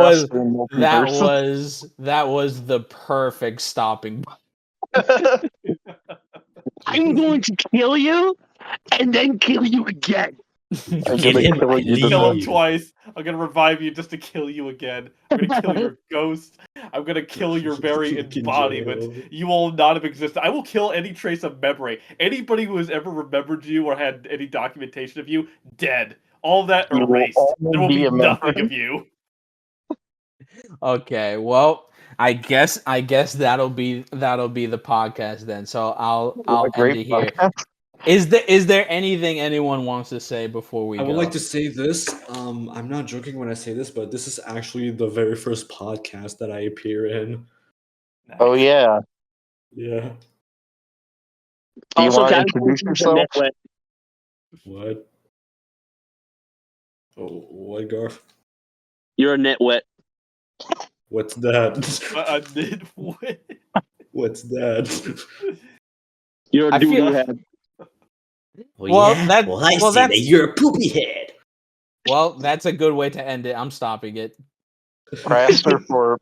was the perfect stopping. I'm going to kill you and then kill you again. I'm Get gonna him, kill I you leave. Kill him tonight. twice. I'm gonna revive you just to kill you again. I'm gonna kill your ghost. I'm gonna kill your very Fucking embodiment. jail. You will not have existed. I will kill any trace of memory. Anybody who has ever remembered you or had any documentation of you, dead. All of that You will erased. There will only be be a nothing memory. of you. Okay, well, I guess that'll be the podcast then. So I'll What a end great it here. podcast. Is there anything anyone wants to say before we I go? would like to say this. I'm not joking when I say this, but this is actually the very first podcast that I appear in. Oh yeah. Yeah. Do you Also, want to Captain introduce Coulson's a yourself? nitwit. What? Oh, what, Garf? You're a nitwit. What's that? A nitwit. What's that? You're a I feel- doo-doo head. Well, that- well, I well, see that that's- you're a poopy head. Well, that's a good way to end it. I'm stopping it. Praster for